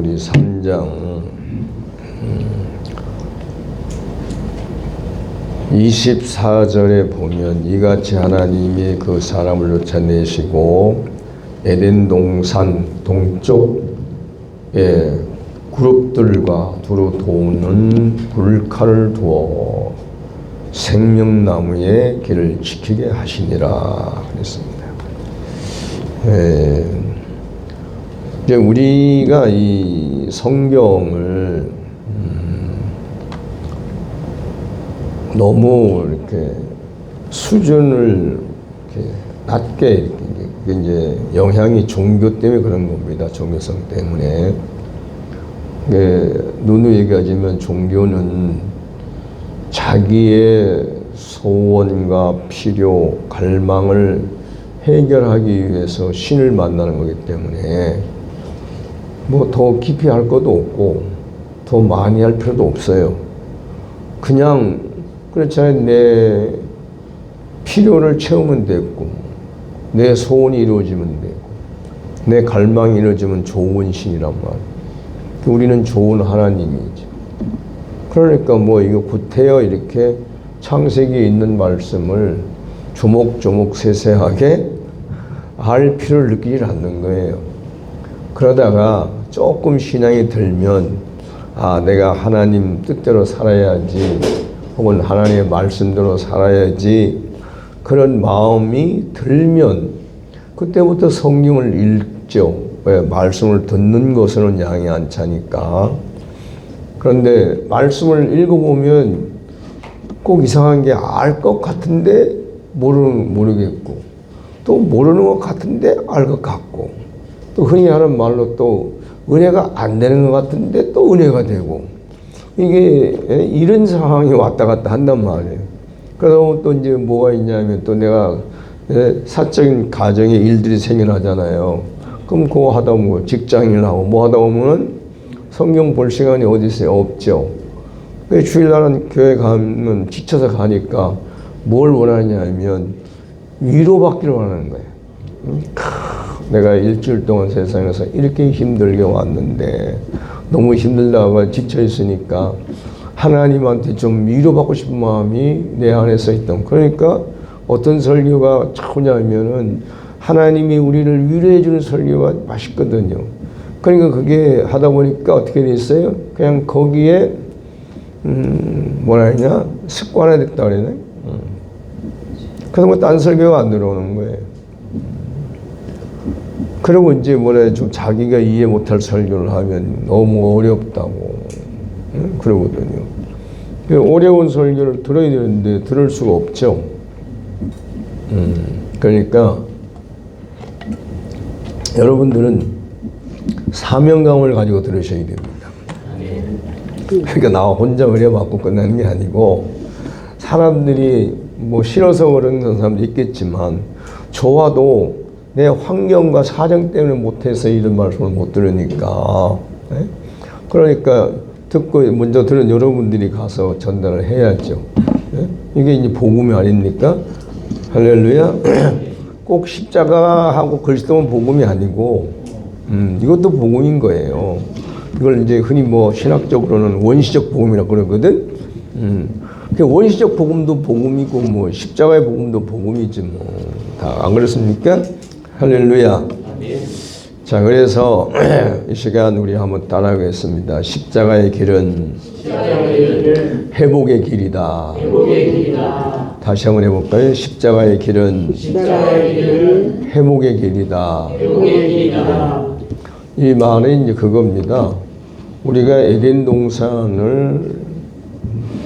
우리 3장 24절에 보면 이같이 하나님이 그 사람을 쫓아내시고 에덴 동산 동쪽에 그룹들과 두루 도는 불칼을 두어 생명나무의 길을 지키게 하시니라 그랬습니다. 이제 우리가 이 성경을 너무 이렇게 수준을 이렇게 낮게 이렇게 이제 영향이 종교 때문에 그런 겁니다. 종교성 때문에. 누누이 얘기하자면 종교는 자기의 소원과 필요, 갈망을 해결하기 위해서 신을 만나는 거기 때문에 뭐 더 깊이 할 것도 없고 더 많이 할 필요도 없어요. 그냥 그렇잖아요. 내 필요를 채우면 됐고 내 소원이 이루어지면 되고 내 갈망이 이루어지면 좋은 신이란 말이에요. 우리는 좋은 하나님이죠. 그러니까 뭐 이거 구태여 이렇게 창세기에 있는 말씀을 조목조목 세세하게 알 필요를 느끼지 않는 거예요. 그러다가 조금 신앙이 들면 아, 내가 하나님 뜻대로 살아야지 혹은 하나님의 말씀대로 살아야지 그런 마음이 들면 그때부터 성경을 읽죠. 왜? 말씀을 듣는 것으로는 양이 안 차니까. 그런데 말씀을 읽어보면 꼭 이상한 게 알 것 같은데 모르겠고 또 모르는 것 같은데 알 것 같고 또 흔히 하는 말로 또 은혜가 안 되는 것 같은데 또 은혜가 되고 이게 이런 상황이 왔다 갔다 한단 말이에요. 그러다 또 이제 뭐가 있냐면 또 내가 사적인 가정의 일들이 생겨나잖아요. 그럼 그거 하다 보면 직장일 하고 뭐 하다 보면 성경 볼 시간이 어디 있어요? 없죠. 주일날은 교회 가면 지쳐서 가니까 뭘 원하냐면 위로받기를 원하는 거예요. 내가 일주일 동안 세상에서 이렇게 힘들게 왔는데 너무 힘들다가 지쳐 있으니까 하나님한테 좀 위로받고 싶은 마음이 내 안에 서 있던. 그러니까 어떤 설교가 좋냐면은 하나님이 우리를 위로해 주는 설교가 맛있거든요. 그러니까 그게 하다 보니까 어떻게 됐어요? 그냥 거기에 뭐라 했냐? 습관화됐다 그러네. 그래서 뭐 딴 설교가 안 들어오는 거예요. 그리고 이제 뭐래 좀 자기가 이해 못할 설교를 하면 너무 어렵다고 그러거든요. 어려운 설교를 들어야 되는데 들을 수가 없죠. 그러니까 여러분들은 사명감을 가지고 들으셔야 됩니다. 그러니까 나 혼자 은혜 받고 끝나는 게 아니고 사람들이 뭐 싫어서 그러는 사람도 있겠지만 좋아도 내 환경과 사정 때문에 못해서 이런 말씀을 못 들으니까 그러니까 듣고 먼저 들은 여러분들이 가서 전달을 해야죠. 이게 이제 복음이 아닙니까? 할렐루야. 꼭 십자가하고 그리스도는 복음이 아니고 이것도 복음인 거예요. 이걸 이제 흔히 뭐 신학적으로는 원시적 복음이라고 그러거든. 그 원시적 복음도 복음이고 뭐 십자가의 복음도 복음이지 뭐 다 안 그렇습니까? 할렐루야. 자, 그래서 이 시간 우리 한번 따라하겠습니다. 십자가의 길은 회복의 길이다. 다시 한번 해볼까요? 십자가의 길은 회복의 길이다. 이 말은 이제 그겁니다. 우리가 에덴 동산을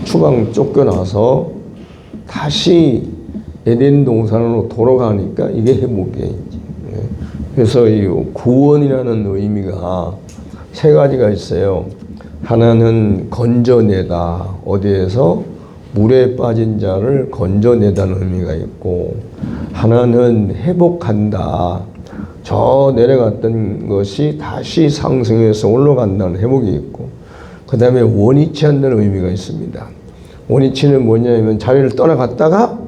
추방 쫓겨나서 다시 에덴 동산으로 돌아가니까 이게 회복이에요. 그래서 이 구원이라는 의미가 세 가지가 있어요. 하나는 건져내다. 어디에서? 물에 빠진 자를 건져내다는 의미가 있고, 하나는 회복한다. 저 내려갔던 것이 다시 상승해서 올라간다는 회복이 있고, 그 다음에 원위치 한다는 의미가 있습니다. 원위치는 뭐냐면 자리를 떠나갔다가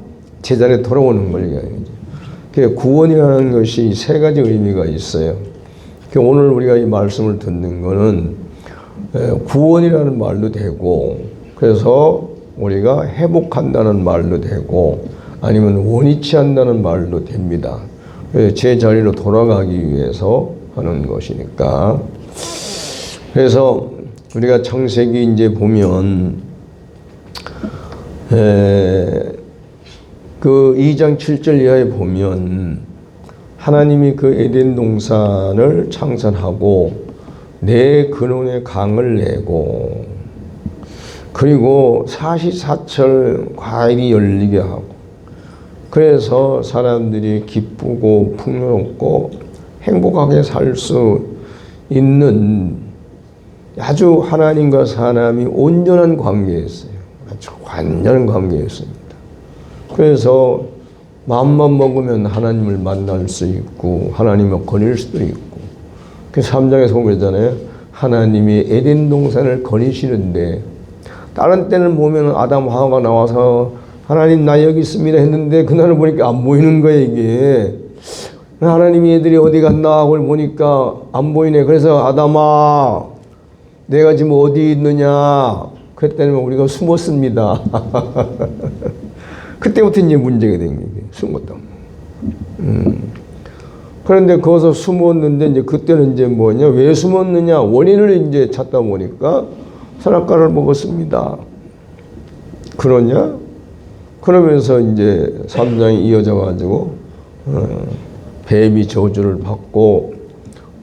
제자리에 돌아오는 걸 얘기하는 거죠. 구원이라는 것이 세 가지 의미가 있어요. 오늘 우리가 이 말씀을 듣는 거는 구원이라는 말도 되고, 그래서 우리가 회복한다는 말도 되고, 아니면 원위치 한다는 말도 됩니다. 제자리로 돌아가기 위해서 하는 것이니까. 그래서 우리가 창세기 이제 보면 그 2장 7절 이하에 보면 하나님이 그 에덴 동산을 창설하고 네 근원의 강을 내고, 그리고 사시사철 과일이 열리게 하고, 그래서 사람들이 기쁘고 풍요롭고 행복하게 살 수 있는 아주 하나님과 사람이 온전한 관계였어요. 아주 완전한 관계였습니다. 그래서 마음만 먹으면 하나님을 만날 수 있고 하나님을 거닐 수도 있고, 그 3장에서 보잖아요. 하나님이 에덴 동산을 거니시는데, 다른 때는 보면 아담 하와가 나와서 하나님 나 여기 있습니다 했는데 그날을 보니까 안 보이는 거예요. 이게 하나님이 애들이 어디 갔나 하고 보니까 안 보이네. 그래서 아담아 내가 지금 어디 있느냐 그랬더니 우리가 숨었습니다. 그때부터 이제 문제가 된 거예요. 숨었다. 그런데 거기서 숨었는데 이제 그때는 이제 뭐냐, 왜 숨었느냐 원인을 이제 찾다 보니까 선악과를 먹었습니다. 그러냐? 그러면서 이제 3장이 이어져 가지고 뱀이 저주를 받고,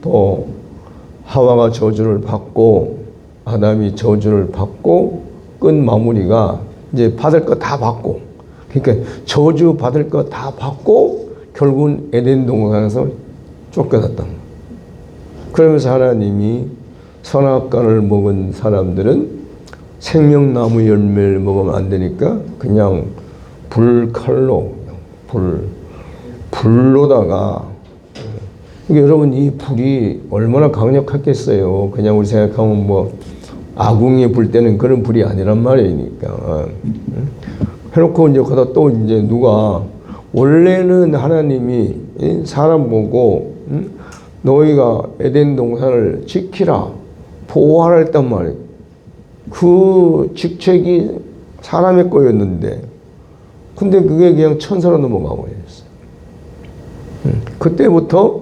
또 하와가 저주를 받고, 아담이 저주를 받고, 끝 마무리가 이제 받을 거 다 받고, 그러니까 저주 받을 거 다 받고 결국은 에덴 동산에서 쫓겨났다. 그러면서 하나님이 선악과를 먹은 사람들은 생명나무 열매를 먹으면 안 되니까 그냥 불칼로, 불로다가, 여러분 이 불이 얼마나 강력했겠어요. 그냥 우리 생각하면 뭐 아궁이에 불 때는 그런 불이 아니란 말이니까. 해놓고 이제 거기다 또 이제 누가, 원래는 하나님이 사람 보고 너희가 에덴 동산을 지키라, 보호하라 했단 말이에요. 그 직책이 사람의 거였는데, 근데 그게 그냥 천사로 넘어가 버렸어요. 그때부터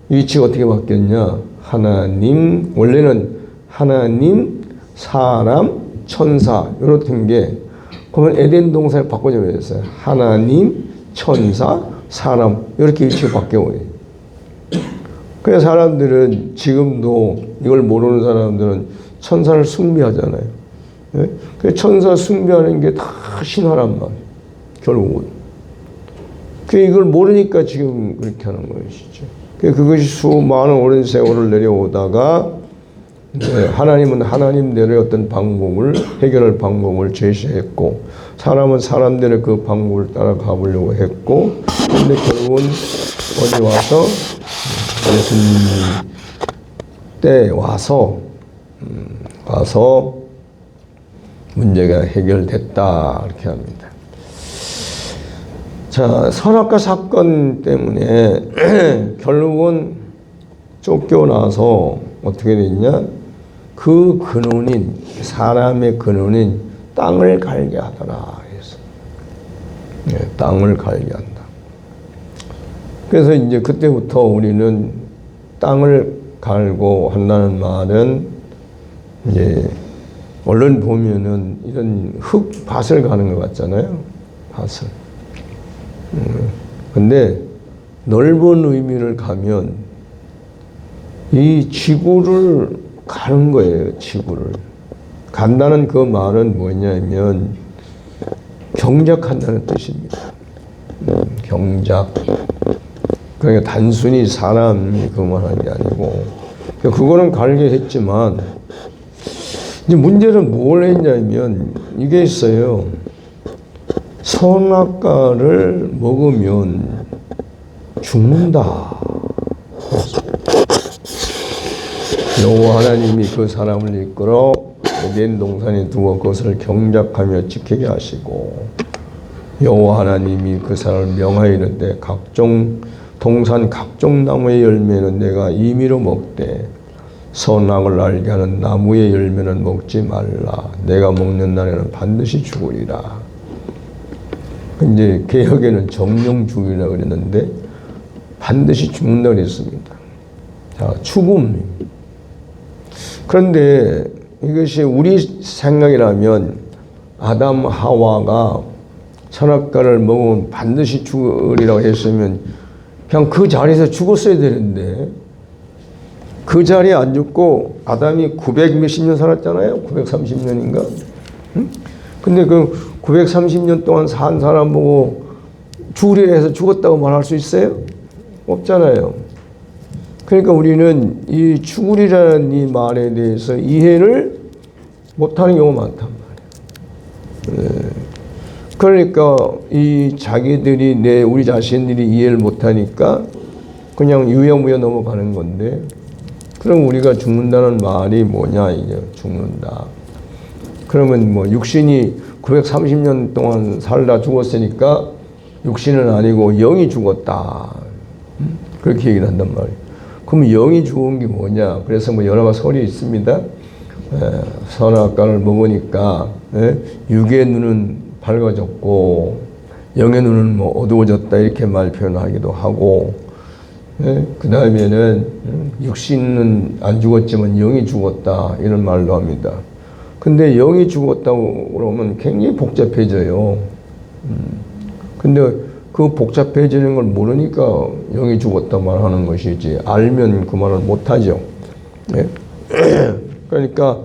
위치가 어떻게 바뀌었냐? 하나님, 원래는 하나님, 사람, 천사 이렇던 게, 그러면 에덴 동산을 바꿔져 버렸어요. 하나님, 천사, 사람 이렇게 위치가 바뀌어 버려요. 그래서 사람들은 지금도 이걸 모르는 사람들은 천사를 숭배하잖아요. 네? 그 천사 숭배하는 게 다 신화란 말이에요. 결국은. 이걸 모르니까 지금 그렇게 하는 것이죠. 그것이 수많은 오랜 세월을 내려오다가 하나님은 하나님대로의 어떤 방법을, 해결할 방법을 제시했고, 사람은 사람대로 그 방법을 따라가 보려고 했고, 근데 결국은 어디 와서 예수님 때 와서 문제가 해결됐다 이렇게 합니다. 자, 선악과 사건 때문에 결국은 쫓겨나서 어떻게 됐냐? 그 근원인, 사람의 근원인 땅을 갈게 하더라 해서, 땅을 갈게 한다. 그래서 이제 그때부터 우리는 땅을 갈고 한다는 말은, 이제 얼른 보면은 이런 흙밭을 가는 것 같잖아요. 밭을. 근데 넓은 의미를 가면 이 지구를 가는 거예요. 지구를 간다는 그 말은 뭐냐면 경작한다는 뜻입니다. 경작. 그러니까 단순히 사람이 그만한 게 아니고, 그거는 갈게 했지만, 이제 문제는 뭘 했냐면 이게 있어요. 선악과를 먹으면 죽는다. 여호와 하나님이 그 사람을 이끌어 에덴 동산에 두어 그것을 경작하며 지키게 하시고, 여호와 하나님이 그 사람을 명하여 이르되 각종 동산 각종 나무의 열매는 내가 임의로 먹되 선악을 알게 하는 나무의 열매는 먹지 말라. 내가 먹는 날에는 반드시 죽으리라. 이제 개혁에는 정령 죽으리라 그랬는데 반드시 죽는다 그랬습니다. 자, 죽음. 그런데 이것이 우리 생각이라면 아담 하와가 선악과를 먹으면 반드시 죽으리라고 했으면 그냥 그 자리에서 죽었어야 되는데 그 자리에 안 죽고 아담이 900 몇십 년 살았잖아요. 930년인가? 응? 근데 그 930년 동안 산 사람 보고 죽으리라 해서 죽었다고 말할 수 있어요? 없잖아요. 그러니까 우리는 이 죽으리라는 이 말에 대해서 이해를 못하는 경우가 많단 말이에요. 그러니까 이 자기들이 우리 자신들이 이해를 못하니까 그냥 유야무야 넘어가는 건데, 그럼 우리가 죽는다는 말이 뭐냐, 이제 죽는다. 그러면 뭐 육신이 930년 동안 살다 죽었으니까 육신은 아니고 영이 죽었다. 그렇게 얘기를 한단 말이에요. 그럼 영이 죽은 게 뭐냐? 그래서 뭐 여러 가지 설이 있습니다. 선악과를 먹으니까 육의 눈은 밝아졌고 영의 눈은 뭐 어두워졌다 이렇게 말 표현하기도 하고, 그 다음에는 육신은 안 죽었지만 영이 죽었다 이런 말도 합니다. 근데 영이 죽었다고 그러면 굉장히 복잡해져요. 근데 그 복잡해지는 걸 모르니까 영이 죽었다 말하는 것이지, 알면 그 말을 못하죠. 그러니까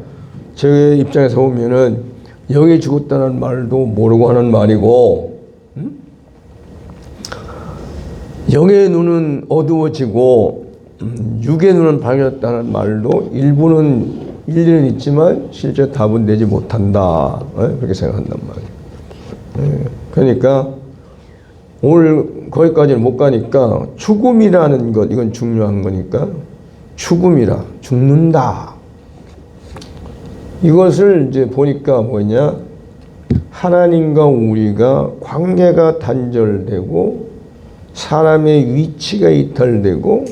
제 입장에서 보면은 영이 죽었다는 말도 모르고 하는 말이고, 영의 눈은 어두워지고 육의 눈은 밝았다는 말도 일리는 있지만 실제 답은 내지 못한다. 그렇게 생각한단 말이에요. 그러니까 오늘 거기까지는 못 가니까 죽음이라는 것, 이건 중요한 거니까 죽음이라, 죽는다. 이것을 이제 보니까 뭐냐, 하나님과 우리가 관계가 단절되고 사람의 위치가 이탈되고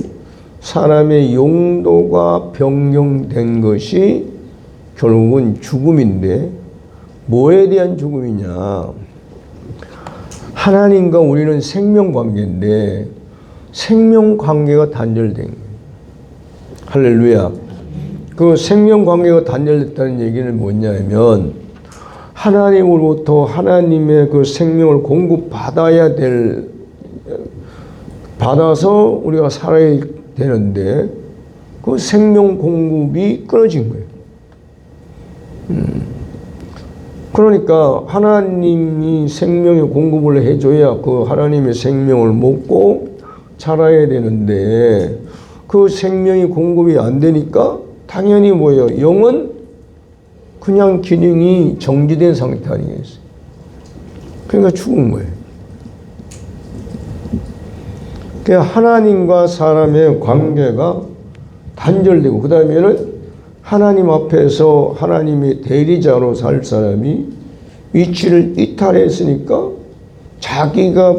사람의 용도가 변경된 것이 결국은 죽음인데, 뭐에 대한 죽음이냐, 하나님과 우리는 생명관계인데 생명관계가 단절된 거예요. 할렐루야. 그 생명관계가 단절됐다는 얘기는 뭐냐면 하나님으로부터 하나님의 그 생명을 받아서 우리가 살아야 되는데 그 생명 공급이 끊어진 거예요. 그러니까 하나님이 생명의 공급을 해줘야 그 하나님의 생명을 먹고 자라야 되는데 그 생명이 공급이 안 되니까 당연히 뭐예요? 영은 그냥 기능이 정지된 상태 아니겠어요? 그러니까 죽은 거예요. 그러니까 하나님과 사람의 관계가 단절되고, 그 다음에는 하나님 앞에서 하나님의 대리자로 살 사람이 위치를 이탈했으니까 자기가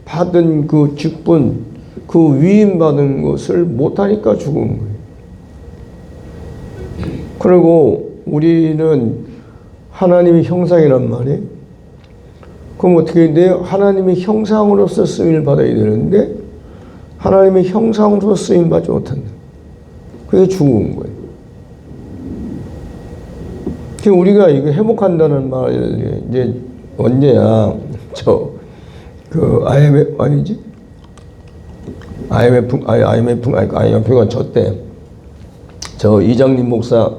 받은 그 직분, 그 위임받은 것을 못하니까 죽은 거예요. 그리고 우리는 하나님의 형상이란 말이에요. 그럼 어떻게 돼요? 하나님의 형상으로서 쓰임을 받아야 되는데 하나님의 형상으로서 쓰임 받지 못한다. 그게 죽은 거예요. 우리가 이거 회복한다는 말, 이제 언제야? IMF가 저때 이장님 목사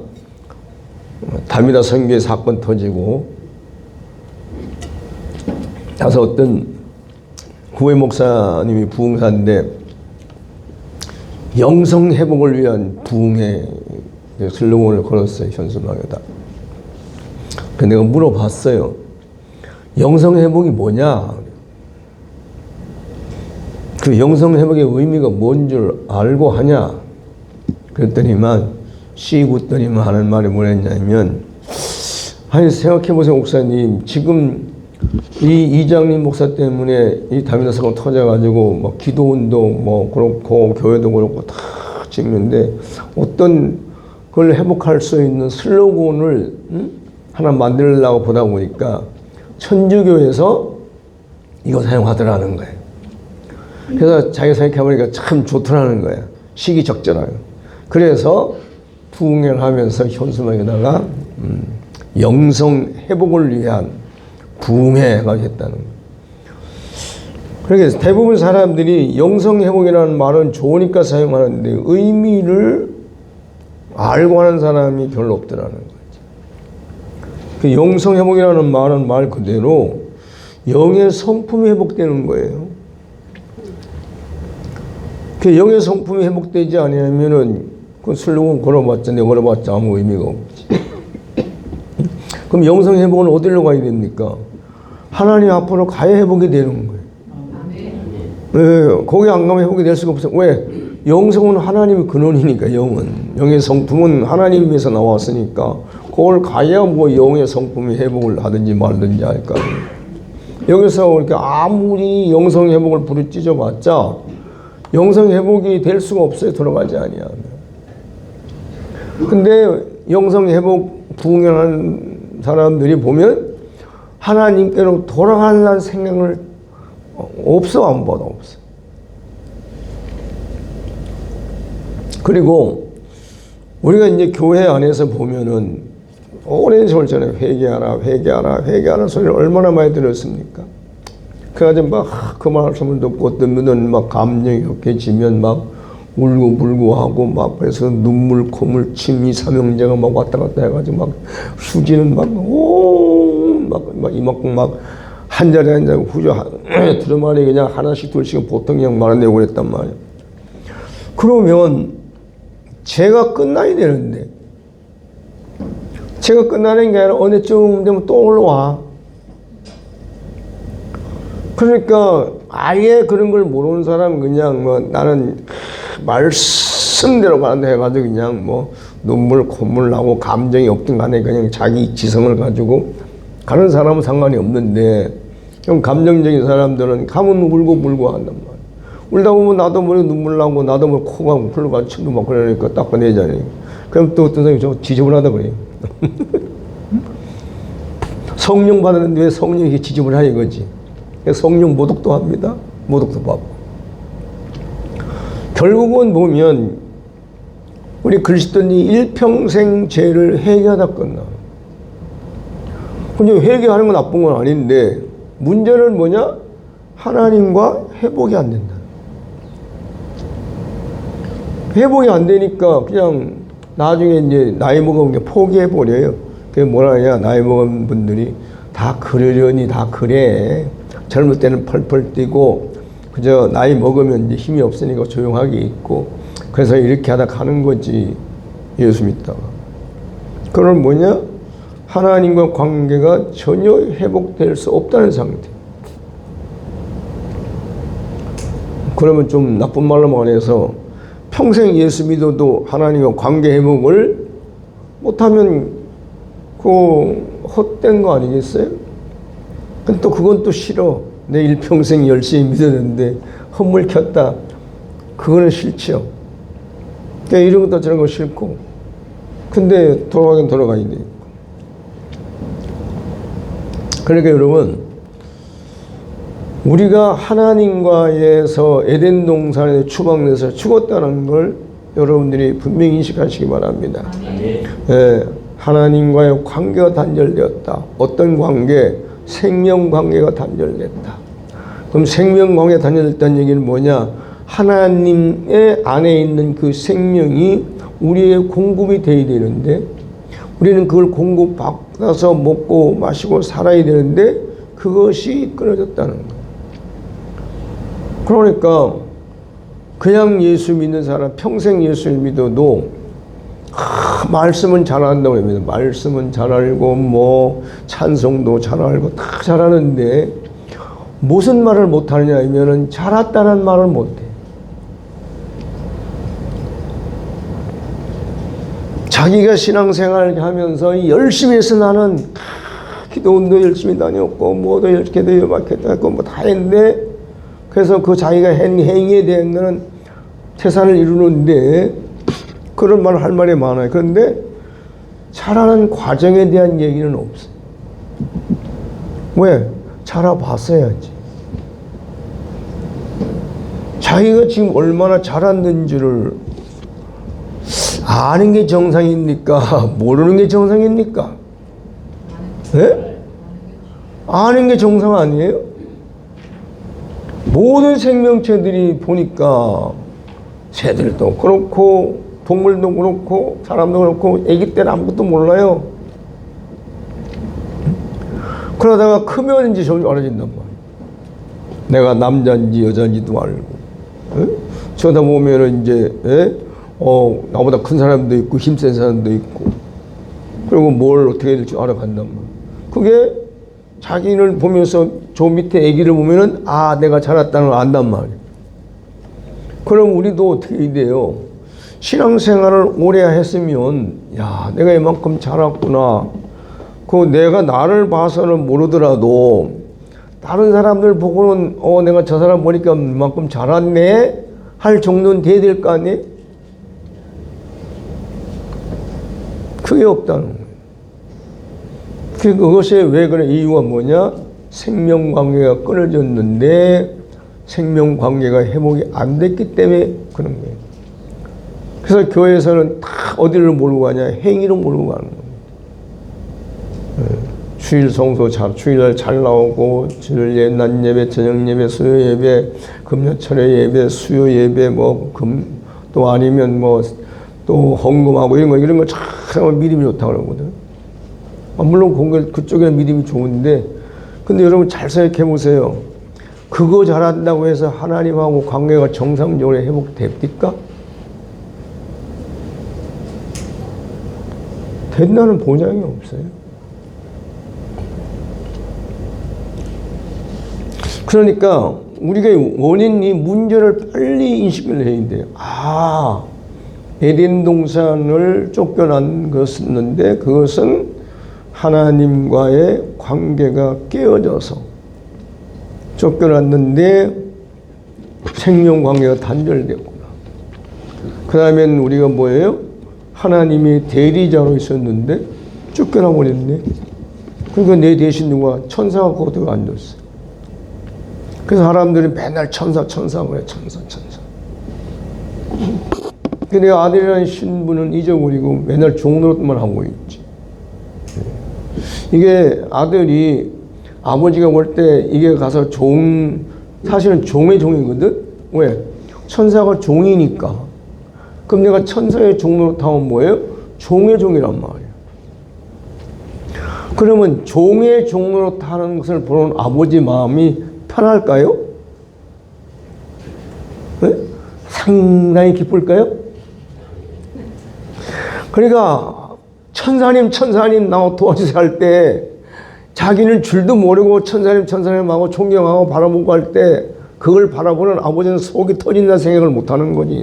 담이다 선교회 사건 터지고 가서 어떤 구회 목사님이 부흥사인데 영성 회복을 위한 부흥의 슬로건을 걸었어요, 현수막에다. 근데 내가 물어봤어요. 영성 회복이 뭐냐? 그 영성 회복의 의미가 뭔 줄 알고 하냐? 그랬더니만 하는 말이 뭐랬냐면, 아니 생각해보세요 목사님, 지금 이 이장님 목사 때문에 이 다민다 사건 터져가지고 막 기도운동 뭐 그렇고 교회도 그렇고 다 찍는데 어떤 그걸 회복할 수 있는 슬로건을 하나 만들려고 보다 보니까 천주교에서 이거 사용하더라는 거예요. 그래서 자기가 생각해보니까 참 좋더라는 거예요. 시기적절하게. 그래서 부흥회를 하면서 현수막에다가 영성 회복을 위한 부흥회가 됐다는 거예요. 그러니까 대부분 사람들이 영성 회복이라는 말은 좋으니까 사용하는데 의미를 알고 하는 사람이 별로 없더라는 거죠. 그 영성 회복이라는 말은 말 그대로 영의 성품이 회복되는 거예요. 그 영의 성품이 회복되지 않으면은 그 슬로건 걸어봤자 내걸어봤자 아무 의미가 없지. 그럼 영성 회복은 어디로 가야 됩니까? 하나님 앞으로 가야 회복이 되는 거예요. 네, 거기 안 가면 회복이 될 수가 없어요. 왜? 영성은 하나님의 근원이니까. 영의 성품은 하나님에서 나왔으니까 그걸 가야 뭐 영의 성품이 회복을 하든지 말든지 할 거 아니에요. 여기서 이렇게 아무리 영성 회복을 부르짖어봤자 영성 회복이 될 수가 없어요. 들어가지 아니하면. 근데 영성 회복 부흥하는 사람들이 보면 하나님께로 돌아가려는 생각을 없어. 안 봐도 없어. 그리고 우리가 이제 교회 안에서 보면은 오랜 세월 전에 회개하라 소리를 얼마나 많이 들었습니까? 그래가지고 막 그 말씀을 듣고 뜨면은 막 감정이 격해지면 막 울고불고 하고 막 그래서 눈물, 콧물, 침이 삼형제가 막 왔다 갔다 해가지고 막 휴지는 막 이만큼 막 한 자리 한 자리 후져 두루마리 그냥 하나씩 둘씩 보통 그냥 말아내고 그랬단 말이에요. 그러면 죄가 끝나야 되는데 죄가 끝나는 게 아니라 어느 쯤 되면 또 올라와. 그러니까 아예 그런 걸 모르는 사람은 그냥 뭐 나는 말씀대로 가는데 해가지고 그냥 뭐 눈물 콧물 나고 감정이 없든 간에 그냥 자기 지성을 가지고 가는 사람은 상관이 없는데 좀 감정적인 사람들은 가면 울고 한단 말이야. 울다 보면 나도 모르게 눈물 나고 나도 모르게 코가 풀려가지고 침도 막 그러니까 닦아내잖아요. 그럼 또 어떤 사람이 저 지저분하다 그래요. 성령 받았는데 왜 성령이 이렇게 지저분하냐 이거지. 성령 모독도 합니다. 모독도 받고. 결국은 보면 우리 그리스도인이 일평생 죄를 회개하다 끝나. 근데 회개하는 건 나쁜 건 아닌데 문제는 뭐냐? 하나님과 회복이 안 된다. 회복이 안 되니까 그냥 나중에 이제 나이 먹으면 포기해버려요. 그게 뭐라 하냐? 나이 먹은 분들이 다 그러려니 다 그래. 젊을 때는 펄펄 뛰고 그저 나이 먹으면 이제 힘이 없으니까 조용하게 있고 그래서 이렇게 하다 가는 거지. 예수 믿다가. 그건 뭐냐? 하나님과 관계가 전혀 회복될 수 없다는 상태. 그러면 좀 나쁜 말로 말해서 평생 예수 믿어도 하나님과 관계 회복을 못하면 그 헛된 거 아니겠어요? 근데 또 그건 또 싫어. 내 일평생 열심히 믿었는데 헛물 켰다. 그거는 싫죠. 그러니까 이런 것도 저런 거 싫고. 근데 돌아가긴 돌아가야 돼. 그러니까 여러분, 우리가 하나님과에서 에덴 동산에 추방돼서 죽었다는 걸 여러분들이 분명히 인식하시기 바랍니다. 예, 하나님과의 관계가 단절되었다. 어떤 관계? 생명 관계가 단절됐다. 그럼 생명 관계가 단절됐다는 얘기는 뭐냐? 하나님의 안에 있는 그 생명이 우리의 공급이 돼야 되는데 우리는 그걸 공급받아서 먹고 마시고 살아야 되는데 그것이 끊어졌다는 거예요. 그러니까 그냥 예수 믿는 사람 평생 예수를 믿어도 말씀은 잘한다고 합니다. 말씀은 잘 알고 뭐 찬송도 잘 알고 다 잘하는데 무슨 말을 못하느냐 하면은 잘했다는 말을 못해. 자기가 신앙생활을 하면서 열심히 해서 나는 기도원도 열심히 다녔고 뭐도 이렇게도 이렇게도 했고 뭐 다 했는데 그래서 그 자기가 행위에 대한 태산을 이루는데 그런 말 할 말이 많아요. 그런데 자라는 과정에 대한 얘기는 없어요. 왜? 자라봤어야지. 자기가 지금 얼마나 자랐는지를 아는 게 정상입니까? 모르는 게 정상입니까? 네? 아는 게 정상 아니에요? 모든 생명체들이 보니까 새들도 그렇고 동물도 그렇고 사람도 그렇고 아기 때는 아무것도 몰라요. 그러다가 크면 이제 점점 알아진단 말이에요. 내가 남자인지 여자인지도 알고. 에? 쳐다보면은 이제 나보다 큰 사람도 있고 힘센 사람도 있고 그리고 뭘 어떻게 해야 될지 알아간단 말이에요. 그게 자기를 보면서 저 밑에 아기를 보면은 아 내가 자랐다는 걸 안단 말이에요. 그럼 우리도 어떻게 해야 돼요? 신앙생활을 오래 했으면 야 내가 이만큼 자랐구나. 그 내가 나를 봐서는 모르더라도 다른 사람들 보고는 내가 저 사람 보니까 이만큼 자랐네 할 정도는 돼야 될 거 아니에요? 그게 없다는 거예요. 그것이 왜 그래? 이유가 뭐냐? 생명관계가 끊어졌는데 생명관계가 회복이 안 됐기 때문에 그런 거예요. 그래서 교회에서는 다 어디를 몰고 가냐? 행위로 몰고 가는 거예요. 주일 성소 주일날 잘 나오고 주일 예배, 낮 예배, 저녁 예배, 수요 예배, 금요철에 예배, 수요 예배, 또 아니면 또 헌금하고 이런 거 참 믿음이 좋다고 그러거든. 물론 그쪽에는 믿음이 좋은데, 근데 여러분 잘 생각해 보세요. 그거 잘한다고 해서 하나님하고 관계가 정상적으로 회복됩니까? 된다는 보장이 없어요. 그러니까 우리가 원인이 문제를 빨리 인식을 해야 돼요. 아, 에덴 동산을 쫓겨난 것이었는데 그것은 하나님과의 관계가 깨어져서 쫓겨났는데 생명 관계가 단절됐구나. 그 다음엔 우리가 뭐예요? 하나님이 대리자로 있었는데 쫓겨나 버렸네. 그러니까 내 대신 누가 천사가 거기에 앉았어. 그래서 사람들이 맨날 천사 그래. 천사. 근데 아들이라는 신분은 잊어버리고 맨날 종노릇만 하고 있지. 이게 아들이 아버지가 볼 때 이게 가서 사실은 종의 종이거든? 왜? 천사가 종이니까. 그럼 내가 천사의 종노릇하면 뭐예요? 종의 종이란 말이야. 그러면 종의 종노릇하는 것을 보는 아버지 마음이 편할까요? 네? 상당히 기쁠까요? 그러니까 천사님 나와 도와주세요 할 때 자기는 줄도 모르고 천사님하고 존경하고 바라보고 할 때 그걸 바라보는 아버지는 속이 터진다는 생각을 못하는 거지.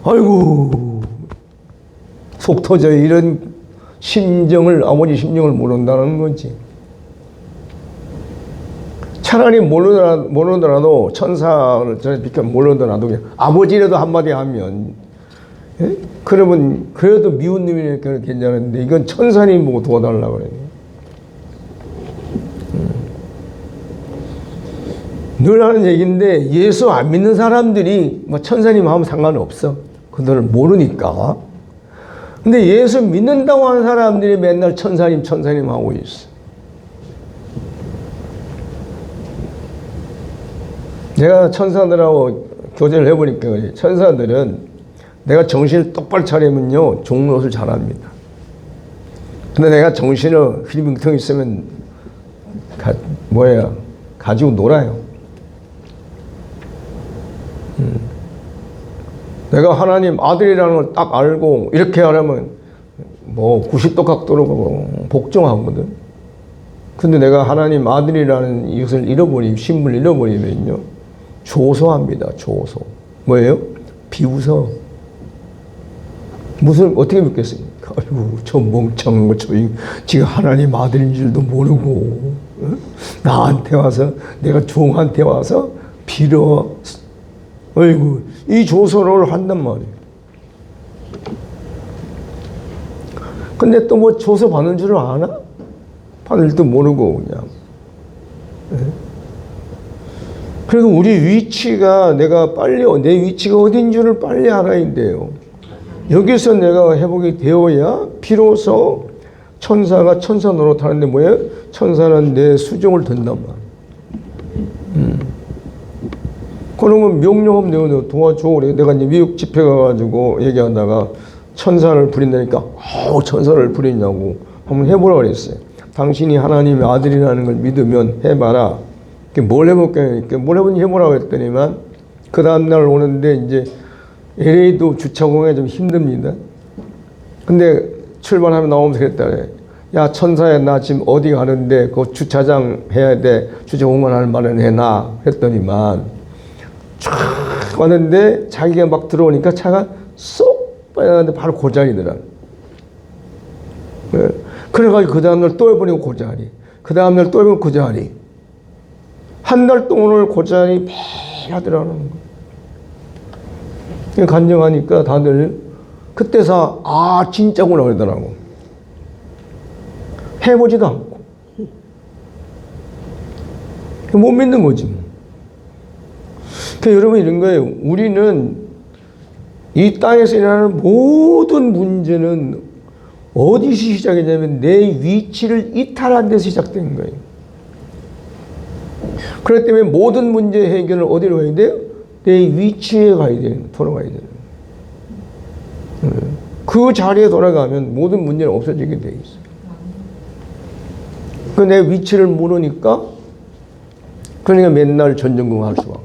아이고 속 터져. 이런 아버지 심정을 모른다는 거지. 차라리 모르더라도 천사를 비켜 모르더라도 그냥 아버지라도 한마디 하면 그러면 그래도 미운 놈이니까 괜찮은데 이건 천사님 보고 도와달라고 그래요. 늘 하는 얘기인데 예수 안 믿는 사람들이 천사님 하면 상관없어. 그들을 모르니까. 근데 예수 믿는다고 하는 사람들이 맨날 천사님 하고 있어. 제가 천사들하고 교제를 해보니까 그래. 천사들은 내가 정신을 똑바로 차리면요 종노릇을 잘합니다. 근데 내가 정신을 흐리멍텅 있으면 가지고 놀아요. 내가 하나님 아들이라는 걸 딱 알고 이렇게 하려면 90도 각도로 복종하거든. 근데 내가 하나님 아들이라는 이것을 신분을 잃어버리면요 조소합니다. 조소. 뭐예요? 비웃어. 무슨 어떻게 믿겠습니까? 아이고 저 멍청한 거 지가 하나님 아들인 줄도 모르고 나한테 와서 내가 종한테 와서 빌어. 아이고 이 조소를 한단 말이에요. 근데 또 뭐 조서 받는 줄을 아나? 받을 줄 모르고 그냥. 그래도 우리 위치가 내가 빨리 내 위치가 어딘 줄을 빨리 알아야 돼요. 여기서 내가 회복이 되어야 비로소 천사가 천사 노릇하는데 뭐예요? 천사는 내 수종을 든단 말이에요. 그러면 명령하면 내가 도와줘. 내가 이제 미국 집회 가가지고 얘기하다가 천사를 부린다니까 천사를 부리냐고 한번 해보라고 그랬어요. 당신이 하나님의 아들이라는 걸 믿으면 해봐라. 뭘 해볼까? 뭘 해보라고 했더니만 그 다음날 오는데 이제 LA도 주차공에 좀 힘듭니다. 근데 출발하면 나오면서 그랬다래. 야 천사야 나 지금 어디 가는데 그 주차장 해야 돼. 주차공간 할 말은 해놔. 했더니만 쫙 왔는데 자기가 막 들어오니까 차가 쏙 빠졌는데 바로 그 자리더라. 그래가지고 그 다음날 또 해보니까 그 자리. 그 다음날 또 해보니까 그 자리. 한 달 동안을 그 자리 매일 하더라는 거. 간증하니까 다들 그때서 진짜구나 그러더라고. 해보지도 않고 못 믿는 거지 뭐. 그러니까 여러분 이런 거예요. 우리는 이 땅에서 일어나는 모든 문제는 어디서 시작이냐면 내 위치를 이탈한 데서 시작된 거예요. 그렇기 때문에 모든 문제 해결을 어디로 가야 돼요? 내 위치에 가야 되는, 돌아가야 되는. 그 자리에 돌아가면 모든 문제는 없어지게 돼 있어요. 그 내 위치를 모르니까 그러니까 맨날 전전긍긍 할 수가.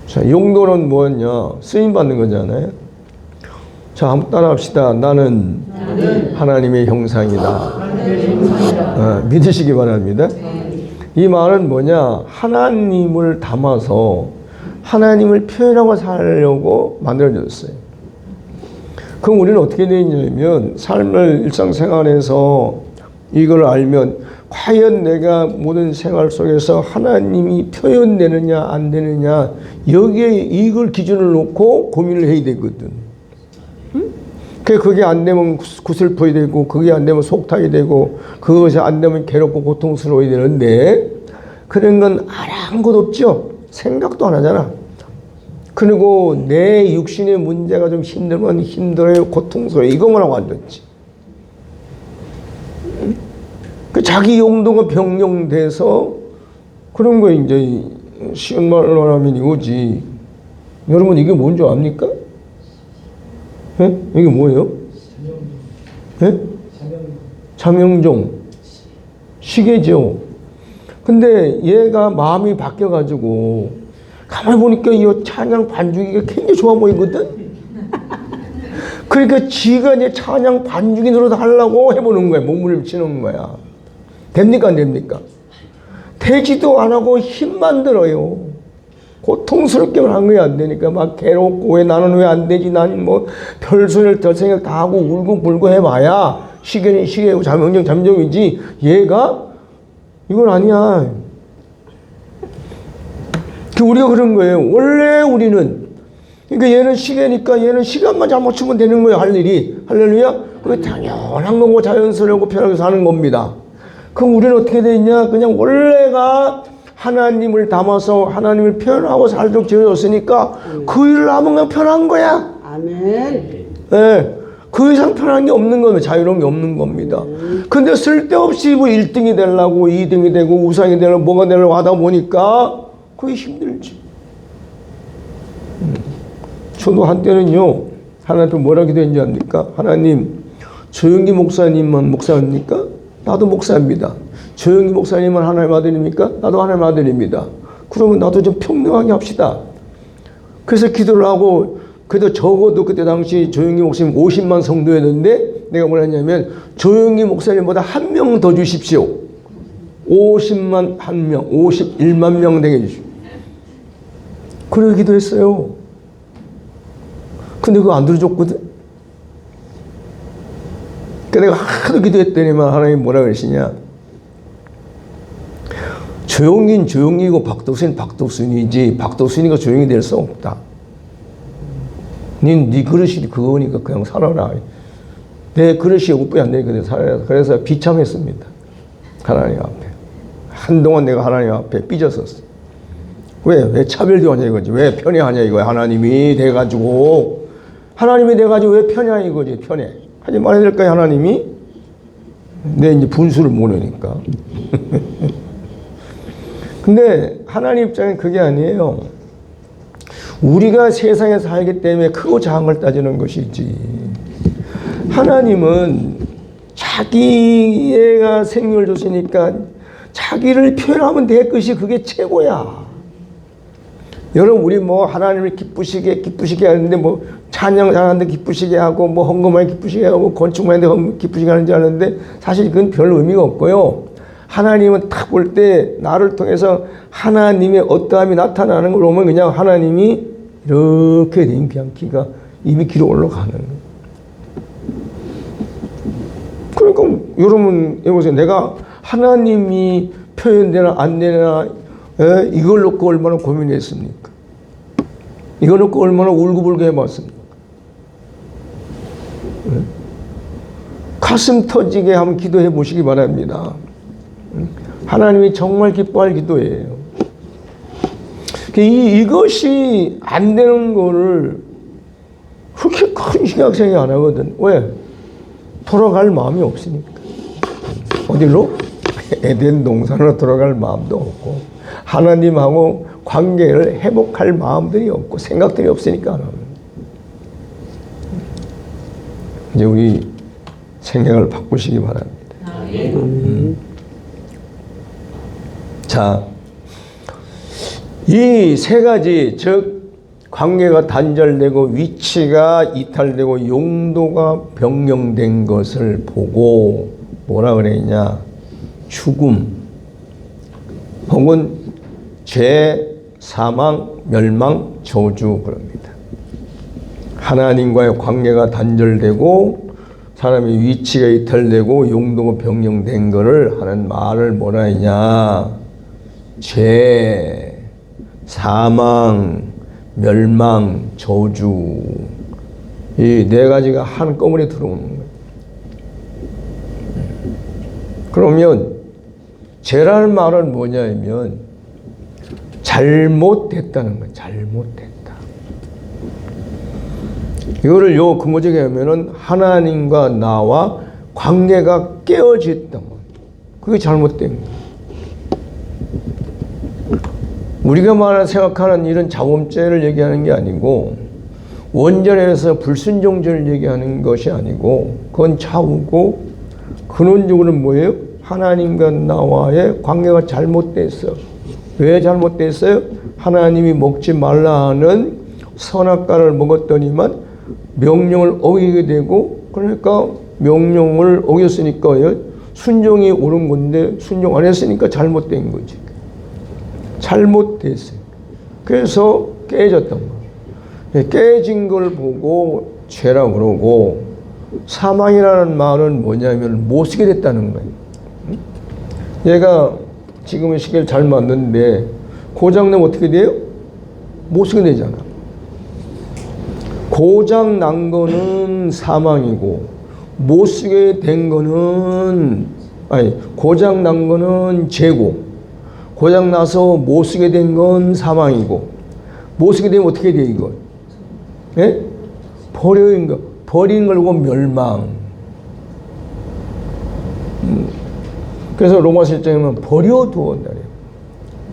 자, 용도는 뭐였냐? 쓰임 받는 거잖아요. 자, 한번 따라합시다. 나는 하나님의 형상이다. 믿으시기 바랍니다. 이 말은 뭐냐? 하나님을 담아서 하나님을 표현하고 살려고 만들어졌어요. 그럼 우리는 어떻게 되냐면 삶을 일상생활에서 이걸 알면 과연 내가 모든 생활 속에서 하나님이 표현되느냐 안 되느냐 여기에 이걸 기준을 놓고 고민을 해야 되거든. 그게 안 되면 구슬퍼야 되고 그게 안 되면 속타야 되고 그것이 안 되면 괴롭고 고통스러워야 되는데 그런 건 아랑곳 없죠. 생각도 안 하잖아. 그리고 내 육신의 문제가 좀 힘들면 힘들어요, 고통스러워요. 이것만 하고 앉았지. 그 자기 용도가 변경돼서 그런 거 이제 쉬운 말로 하면 이거지. 여러분 이게 뭔지 압니까? 예? 이게 뭐예요? 예? 자명종. 시계죠. 근데 얘가 마음이 바뀌어가지고 가만히 보니까 이 찬양 반주기가 굉장히 좋아 보이거든? 그러니까 지가 이제 찬양 반주기 노릇 하려고 해보는 거야. 몸을 치는 거야. 됩니까? 안 됩니까? 되지도 안 하고 힘만 들어요. 고통스럽게만 한 거야. 안 되니까 막 괴롭고 왜 나는 왜 안 되지? 난 뭐 별소리를 별 생각 다 하고 울고 불고 해봐야 시계는 시계고 잠정은 잠정이지. 얘가 이건 아니야. 우리가 그런 거예요. 원래 우리는 그러니까 얘는 시계니까 얘는 시간만 잘 맞추면 되는 거예요. 할 일이. 할렐루야. 그게 당연한 거고 자연스러우고 편하게 사는 겁니다. 그럼 우리는 어떻게 돼 있냐? 그냥 원래가 하나님을 담아서 하나님을 표현하고 살도록 지어졌으니까 그 일을 하면 그냥 편한 거야. 아멘. 네. 그 이상 편한 게 없는 거예요. 자유로운 게 없는 겁니다. 근데 쓸데없이 뭐 1등이 되려고 2등이 되고 우상이 되려고 뭐가 되려고 하다 보니까 그게 힘들지. 저도 한때는요, 하나님께 뭐라 기도했는지 압니까? 하나님, 조영기 목사님만 목사입니까? 나도 목사입니다. 조영기 목사님은 하나님 아들입니까? 나도 하나님 아들입니다. 그러면 나도 좀 평등하게 합시다. 그래서 기도를 하고, 그래도 적어도 그때 당시 조영기 목사님 50만 성도였는데, 내가 뭐라 했냐면, 조영기 목사님보다 한 명 더 주십시오. 50만 한 명, 51만 명 되게 해주십시오. 그렇게 기도했어요. 근데 그거 안 들어줬거든? 내가 하도 기도했더니만 하나님 뭐라 그러시냐. 조용히는 조용히고 박덕순은 박덕순이지 박덕순이가 조용히 될 수 없다. 네 그릇이 그거니까 그냥 살아라. 내 그릇이 오빠이 안 되니까 살아라. 그래서 비참했습니다. 하나님 앞에. 한동안 내가 하나님 앞에 삐졌었어. 왜 차별대하냐 이거지. 왜 편애하냐 이거야. 하나님이 돼가지고. 하나님이 돼가지고 왜 편애하냐 이거지. 편애. 하지 말아야 될까요 하나님이? 내 이제 분수를 모르니까. 근데 하나님 입장엔 그게 아니에요. 우리가 세상에 살기 때문에 크고 작은 걸 따지는 것이지. 하나님은 자기가 생명을 줬으니까 자기를 표현하면 될 것이 그게 최고야. 여러분 우리 뭐 하나님을 기쁘시게 하는데 뭐 찬양하는데 기쁘시게 하고 뭐 헌금을 기쁘시게 하고 건축만 하는데 기쁘시게 하는지 아는데 사실 그건 별 의미가 없고요. 하나님은 딱 볼 때 나를 통해서 하나님의 어떠함이 나타나는 걸 보면 그냥 하나님이 이렇게 된 그냥 기가 이미 기로 올라가는 거예요. 그러니까 여러분 해보세요. 내가 하나님이 표현되나 안 되나 이걸 놓고 얼마나 고민했습니까? 이걸 놓고 얼마나 울고불고 해봤습니까? 가슴 터지게 한번 기도해 보시기 바랍니다. 하나님이 정말 기뻐할 기도예요. 이것이 안 되는 거를 그렇게 큰 신경생이 안 하거든. 왜? 돌아갈 마음이 없으니까. 어디로? 에덴 동산으로 돌아갈 마음도 없고 하나님하고 관계를 회복할 마음들이 없고 생각들이 없으니까 안 하는. 이제 우리 생각을 바꾸시기 바랍니다. 자, 이 세 가지, 즉 관계가 단절되고 위치가 이탈되고 용도가 변경된 것을 보고 뭐라 그랬냐? 죽음 혹은 죄, 사망, 멸망, 저주 그럽니다. 하나님과의 관계가 단절되고 사람의 위치가 이탈되고 용도가 변경된 것을 하는 말을 뭐라 했냐? 죄, 사망, 멸망, 저주 이 네 가지가 한꺼번에 들어오는 거예요. 그러면 죄라는 말은 뭐냐면 잘못됐다는 거예요. 잘못됐다. 이거를 요 근거적에 하면은 하나님과 나와 관계가 깨어졌다. 그게 잘못된 거예요. 우리가 말하는 생각하는 이런 자범죄를 얘기하는 게 아니고 원전에서 불순종죄를 얘기하는 것이 아니고 그건 좌우고 근원적으로는 뭐예요? 하나님과 나와의 관계가 잘못됐어. 왜 잘못됐어요? 하나님이 먹지 말라 하는 선악과를 먹었더니만 명령을 어기게 되고 그러니까 명령을 어겼으니까 순종이 옳은 건데 순종 안 했으니까 잘못된 거지. 잘못됐어요. 그래서 깨졌던 거예요. 깨진 걸 보고 죄라고 그러고 사망이라는 말은 뭐냐면 못 쓰게 됐다는 거예요. 얘가 지금의 시계를 잘 맞는데 고장나면 어떻게 돼요? 못 쓰게 되잖아. 고장 난 거는 사망이고 못 쓰게 된 거는 고장 난 거는 죄고 고장 나서 못 쓰게 된 건 사망이고 못 쓰게 되면 어떻게 돼 이거? 예? 버리는 거 버리는 걸 보고 멸망. 그래서 로마서 1장에 보면 버려두었다.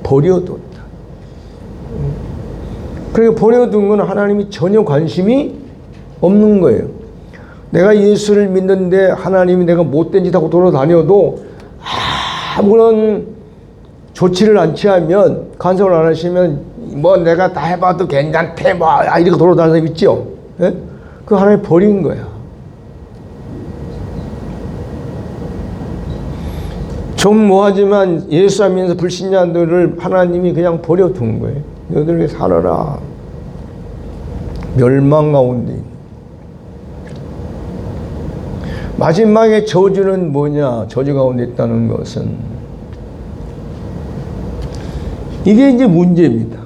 버려두었다. 그러니까 버려둔 건 하나님이 전혀 관심이 없는 거예요. 내가 예수를 믿는데 하나님이 내가 못된 짓 하고 돌아다녀도 아무런 조치를 안 취하면 간섭을 안 하시면 뭐 내가 다 해봐도 괜찮대 뭐 이렇게 돌아다니는 사람 있죠. 예? 그 하나님 버린 거야. 좀 뭐하지만 예수 안 믿는 불신자들을 하나님이 그냥 버려둔 거예요. 너희들 살아라. 멸망 가운데. 마지막에 저주는 뭐냐? 저주 가운데 있다는 것은 이게 이제 문제입니다.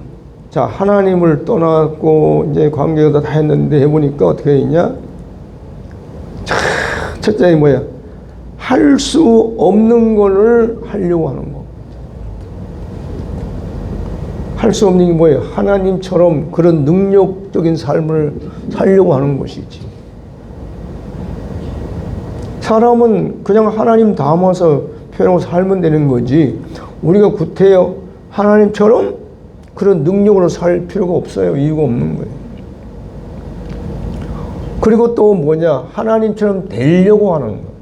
자, 하나님을 떠났고 이제 관계가 다 했는데 해보니까 어떻게 했냐? 첫째 뭐야? 할 수 없는 거를 하려고 하는 거. 할 수 없는 게 뭐예요? 하나님처럼 그런 능력적인 삶을 살려고 하는 것이지. 사람은 그냥 하나님 담아서 표현하고 살면 되는 거지. 우리가 구태여 하나님처럼 그런 능력으로 살 필요가 없어요. 이유가 없는 거예요. 그리고 또 뭐냐? 하나님처럼 되려고 하는 거.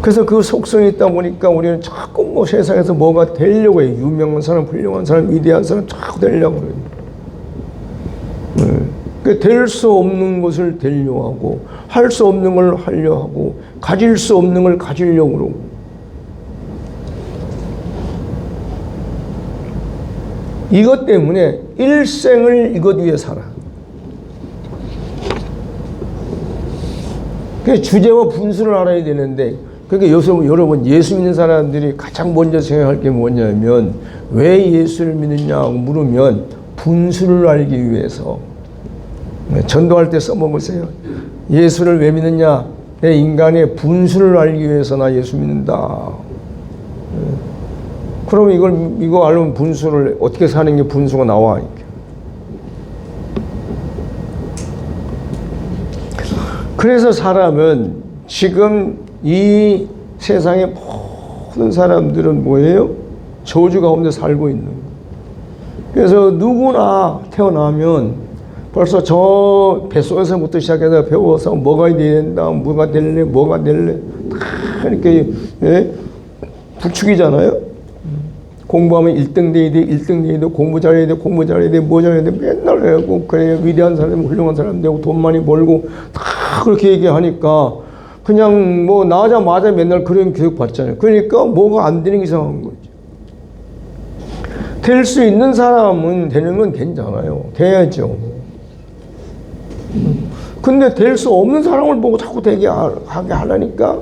그래서 그 속성이 있다 보니까 우리는 자꾸 뭐 세상에서 뭐가 되려고 해요. 유명한 사람, 훌륭한 사람, 위대한 사람 자꾸 되려고 그래요. 될 수 없는 것을 되려고 하고, 할 수 없는 걸 하려고 하고, 가질 수 없는 걸 가지려고 그러고. 이것 때문에 일생을 이것 위해 살아. 그 주제와 분수를 알아야 되는데, 그러니까 여러분 예수 믿는 사람들이 가장 먼저 생각할 게 뭐냐면 왜 예수를 믿느냐고 물으면 분수를 알기 위해서. 전도할 때 써먹으세요. 예수를 왜 믿느냐? 내 인간의 분수를 알기 위해서 나 예수 믿는다. 그럼 이거 알면 분수를 어떻게 사는 게 분수가 나와. 그래서 사람은 지금 이 세상의 모든 사람들은 뭐예요? 저주 가운데 살고 있는 거예요. 그래서 누구나 태어나면 벌써 저 뱃속에서부터 시작해서 배워서 뭐가 돼야 된다, 뭐가 될래, 뭐가 될래 다 이렇게 부추기잖아요. 공부하면 1등 돼야 돼, 1등 돼야 돼, 공부 잘해야 돼, 공부 잘해야 돼, 뭐 잘해야 돼 맨날 해고 그래 위대한 사람, 훌륭한 사람 되고 돈 많이 벌고 다 그렇게 얘기하니까 그냥 뭐 나오자마자 맨날 그런 교육 받잖아요. 그러니까 뭐가 안 되는 게 이상한 거죠. 될 수 있는 사람은 되는 건 괜찮아요. 돼야죠. 근데 될 수 없는 사람을 보고 자꾸 되게 하게 하려니까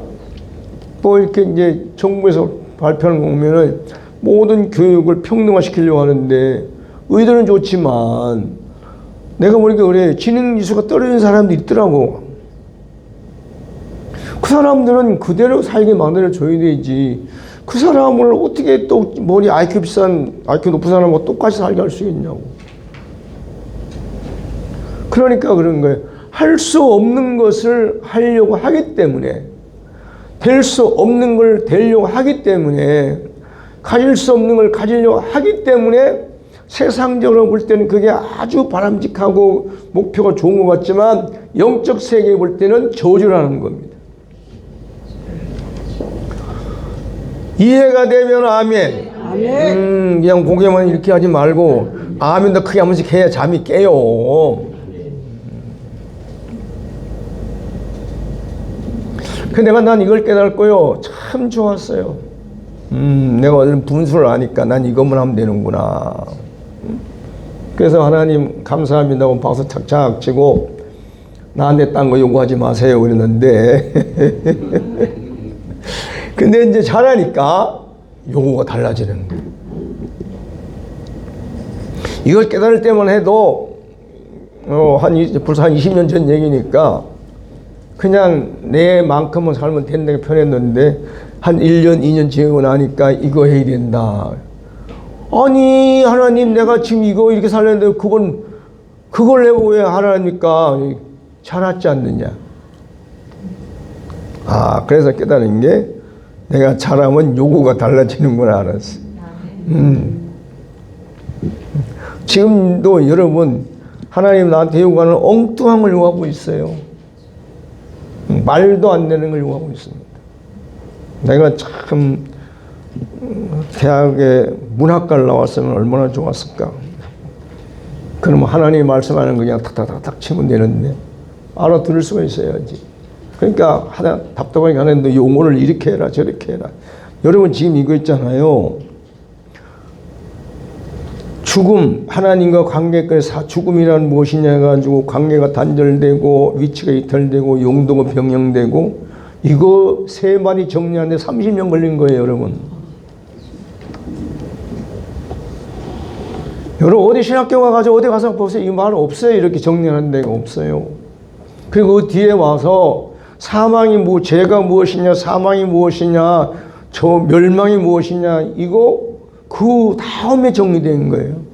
뭐 이렇게 이제 정부에서 발표하는 거 보면은 모든 교육을 평등화시키려고 하는데 의도는 좋지만 내가 보니까 그래 지능 지수가 떨어진 사람도 있더라고. 그 사람들은 그대로 살게 만들어줘야 되지. 그 사람을 어떻게 또 머리 IQ 높은 사람하고 똑같이 살게 할 수 있냐고. 그러니까 그런 거예요. 할 수 없는 것을 하려고 하기 때문에, 될 수 없는 걸 되려고 하기 때문에, 가질 수 없는 걸 가지려고 하기 때문에 세상적으로 볼 때는 그게 아주 바람직하고 목표가 좋은 것 같지만 영적 세계에 볼 때는 저주라는 겁니다. 이해가 되면 아멘. 아멘. 그냥 고개만 이렇게 하지 말고 아멘 더 크게 한 번씩 해야 잠이 깨요. 근데 난 이걸 깨달고요. 참 좋았어요. 내가 어떤 분수를 아니까 난 이것만 하면 되는구나. 그래서 하나님 감사합니다고 박수 착착 치고 나한테 딴 거 요구하지 마세요 그랬는데 근데 이제 잘하니까 요구가 달라지는 거예요. 이걸 깨달을 때만 해도 벌써 한 20년 전 얘기니까 그냥 내만큼은 살면 된다고 편했는데 한 1년, 2년 지나고 나니까 이거 해야 된다. 아니 하나님 내가 지금 이거 이렇게 살렸는데 그걸 내가 왜 하라니까 잘하지 않느냐. 그래서 깨달은 게 내가 잘하면 요구가 달라지는구나 알았어. 지금도 여러분 하나님 나한테 요구하는 엉뚱한 걸 요구하고 있어요. 말도 안 되는 걸 요구하고 있습니다. 내가 참 대학에 문학과를 나왔으면 얼마나 좋았을까. 그러면 하나님 말씀하는 거 그냥 탁탁탁탁 치면 되는데 알아들을 수가 있어야지. 그러니까 하나 답답하게 하는데 용어를 이렇게 해라 저렇게 해라. 여러분 지금 이거 있잖아요. 죽음, 하나님과 관계까지 죽음이란 무엇이냐 해가지고 관계가 단절되고 위치가 이탈되고 용도가 변형되고 이거 세 마디 정리하는데 30년 걸린 거예요, 여러분. 여러분 어디 신학교 가가지고 어디 가서 보세요. 이 말 없어요. 이렇게 정리하는 데가 없어요. 그리고 그 뒤에 와서 사망이 죄가 무엇이냐, 사망이 무엇이냐, 저 멸망이 무엇이냐, 이거 그 다음에 정리된 거예요.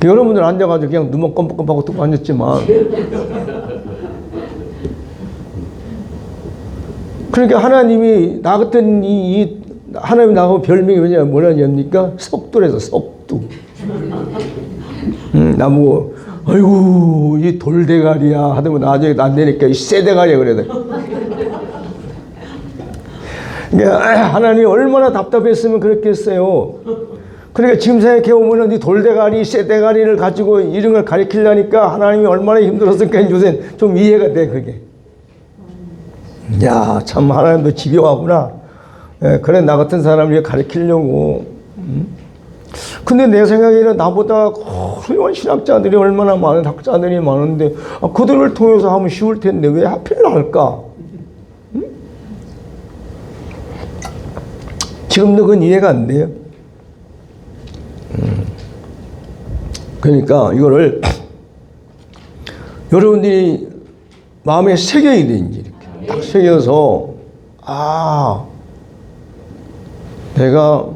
여러분들 앉아가지고 그냥 눈만 껌뻑껌뻑하고 듣고 앉았지만 그러니까 하나님이 나 같은 하나님이 나하고 별명이 뭐냐니까 석두래서 석두. 나보고 아이고 이 돌대가리야 하더니 나중에 안 되니까 이 쇠대가리야 그래야 그러니까 하나님이 얼마나 답답했으면 그랬겠어요. 그러니까 지금 생각해보면 이 돌대가리, 쇠대가리를 가지고 이런 걸 가리키려니까 하나님이 얼마나 힘들었을까 요새 좀 이해가 돼 그게. 야, 참 하나님도 집요하구나. 예, 그래 나 같은 사람을 가르치려고. 근데 내 생각에는 나보다 훌륭한 신학자들이 얼마나 많은 학자들이 많은데 그들을 통해서 하면 쉬울 텐데 왜 하필 할까? 지금도 그건 이해가 안 돼요. 그러니까 이거를 여러분들이 마음에 새겨야 돼. 이제 이렇게 딱 새겨서 내가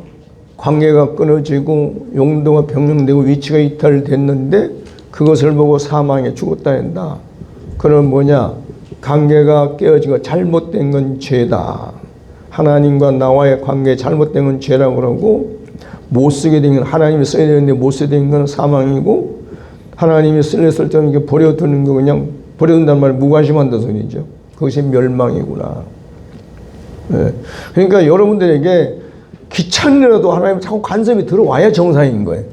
관계가 끊어지고 용도가 변형되고 위치가 이탈됐는데 그것을 보고 사망에 죽었다 한다. 그럼 뭐냐? 관계가 깨어진 거 잘못된 건 죄다. 하나님과 나와의 관계 잘못된 건 죄라고 그러고 못 쓰게 된 건 하나님이 써야 되는데 못 쓰게 된 건 사망이고 하나님이 쓸 때는 버려두는 거 그냥 버려둔다는 말 무관심한다는 소리죠. 그것이 멸망이구나. 네. 그러니까 여러분들에게 귀찮으라도 하나님 자꾸 간섭이 들어와야 정상인 거예요.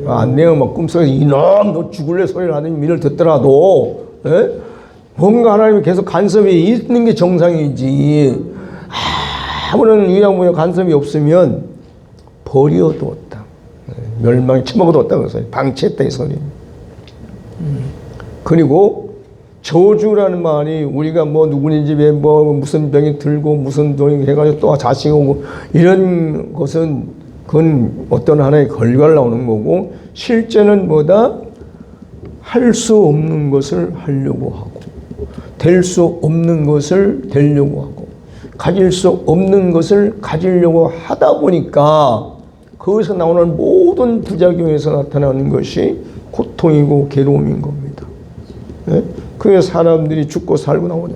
안 내요. 막 꿈속에서 이놈 너 죽을래 소리를 하더니 민을 듣더라도 뭔가 하나님이 계속 간섭이 있는 게 정상이지. 아무런 유양무양 간섭이 없으면 버려뒀다. 멸망이 처먹어뒀다 그 소리. 방치했다 이 소리. 그리고 저주라는 말이 우리가 뭐 누구네 집에 뭐 무슨 병이 들고 무슨 돈이 해가지고 또 자식 오고 이런 것은 그건 어떤 하나의 결과를 나오는 거고 실제는 뭐다? 할 수 없는 것을 하려고 하고 될 수 없는 것을 되려고 하고 가질 수 없는 것을 가지려고 하다 보니까 거기서 나오는 모든 부작용에서 나타나는 것이 고통이고 괴로움인 겁니다. 네? 그게 사람들이 죽고 살고 나오네.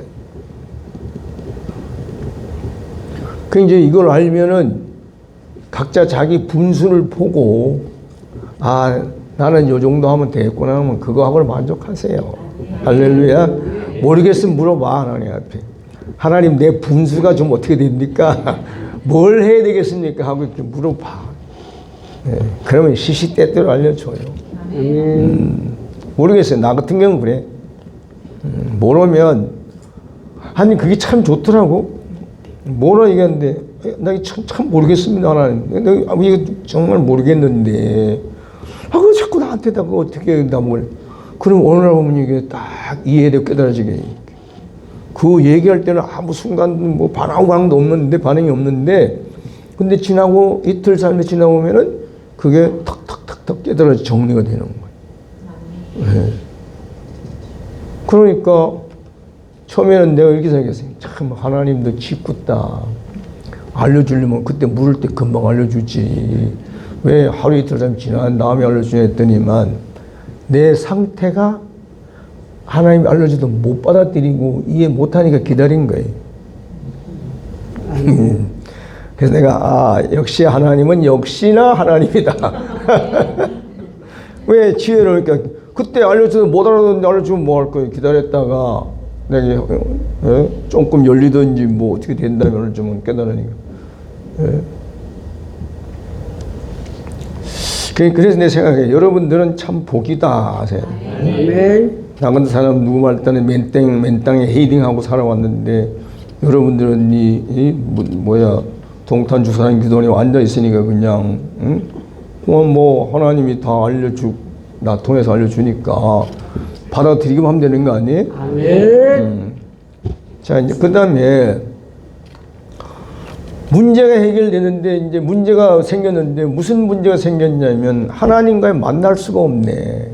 그 이제 이걸 알면은 각자 자기 분수를 보고 나는 요 정도 하면 되겠구나 하면 그거 하고 만족하세요. 할렐루야. 모르겠으면 물어봐 하나님 앞에. 하나님 내 분수가 좀 어떻게 됩니까? 뭘 해야 되겠습니까? 하고 이렇게 물어봐. 네. 그러면 시시때때로 알려줘요. 모르겠어요. 나 같은 경우는 그래. 모르면 하나님 그게 참 좋더라고. 뭐라 얘기하는데 나 참 모르겠습니다 하나님. 이거 정말 모르겠는데 그거 자꾸 나한테다가 어떻게 나 뭘. 그럼 어느 날 보면 이게 딱 이해되고 깨달아지게. 그 얘기할 때는 아무 순간 뭐 반항도 없는데 반응이 없는데 근데 지나고 이틀 삶이 지나보면은 그게 탁탁탁탁 깨달아져 정리가 되는 거예요. 네. 그러니까 처음에는 내가 이렇게 생각했어요. 참 하나님도 짓궂다. 알려주려면 그때 물을 때 금방 알려주지. 왜 하루 이틀 좀 지난 다음에 알려주냐 했더니만 내 상태가 하나님이 알려줘도 못 받아들이고 이해 못하니까 기다린 거예요. 그래서 내가 역시 하나님은 역시나 하나님이다. 왜 지혜를 그러니까 그때 알려줘도 못 알아듣는데 알려주면 뭐 할 거예요. 기다렸다가 내가 조금 열리든지 뭐 어떻게 된다면 알려주면 깨달으니까. 그래서 내 생각에 여러분들은 참 복이다 하세요. 나 같은 사람 누구 말 때는 맨땅에 헤이딩하고 살아왔는데 여러분들은 동탄 주사님 기도원에 앉아 있으니까 그냥 응? 뭐 하나님이 다 나 통해서 알려주니까 받아들이기만 하면 되는 거 아니에요? 아멘. 자, 이제 그 다음에 문제가 해결되는데 이제 문제가 생겼는데 무슨 문제가 생겼냐면 하나님과의 만날 수가 없네.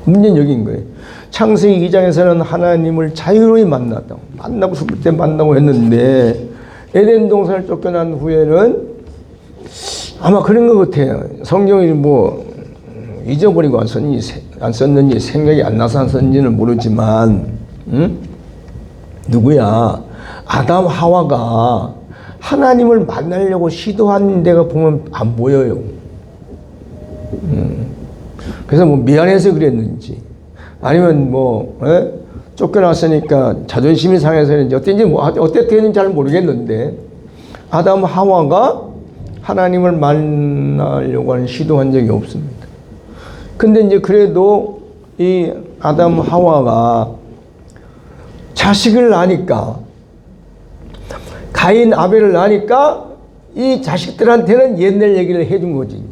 문제는 여기인 거예요. 창세기 2장에서는 하나님을 자유로이 만나고 싶을 때 만나고 했는데 에덴 동산을 쫓겨난 후에는 아마 그런 것 같아요. 성경이 뭐 잊어버리고 안 썼는지 생각이 안 나서 안 썼는지는 모르지만 누구야? 아담 하와가 하나님을 만나려고 시도한 데가 보면 안 보여요. 그래서 뭐 미안해서 그랬는지 아니면 뭐 쫓겨났으니까 자존심이 상해서는지 어땠는지 어떻게 했는지 잘 모르겠는데 아담 하와가 하나님을 만나려고 하는 시도한 적이 없습니다. 근데 이제 그래도 이 아담 하와가 자식을 낳으니까 가인 아벨을 낳으니까 이 자식들한테는 옛날 얘기를 해준 거지.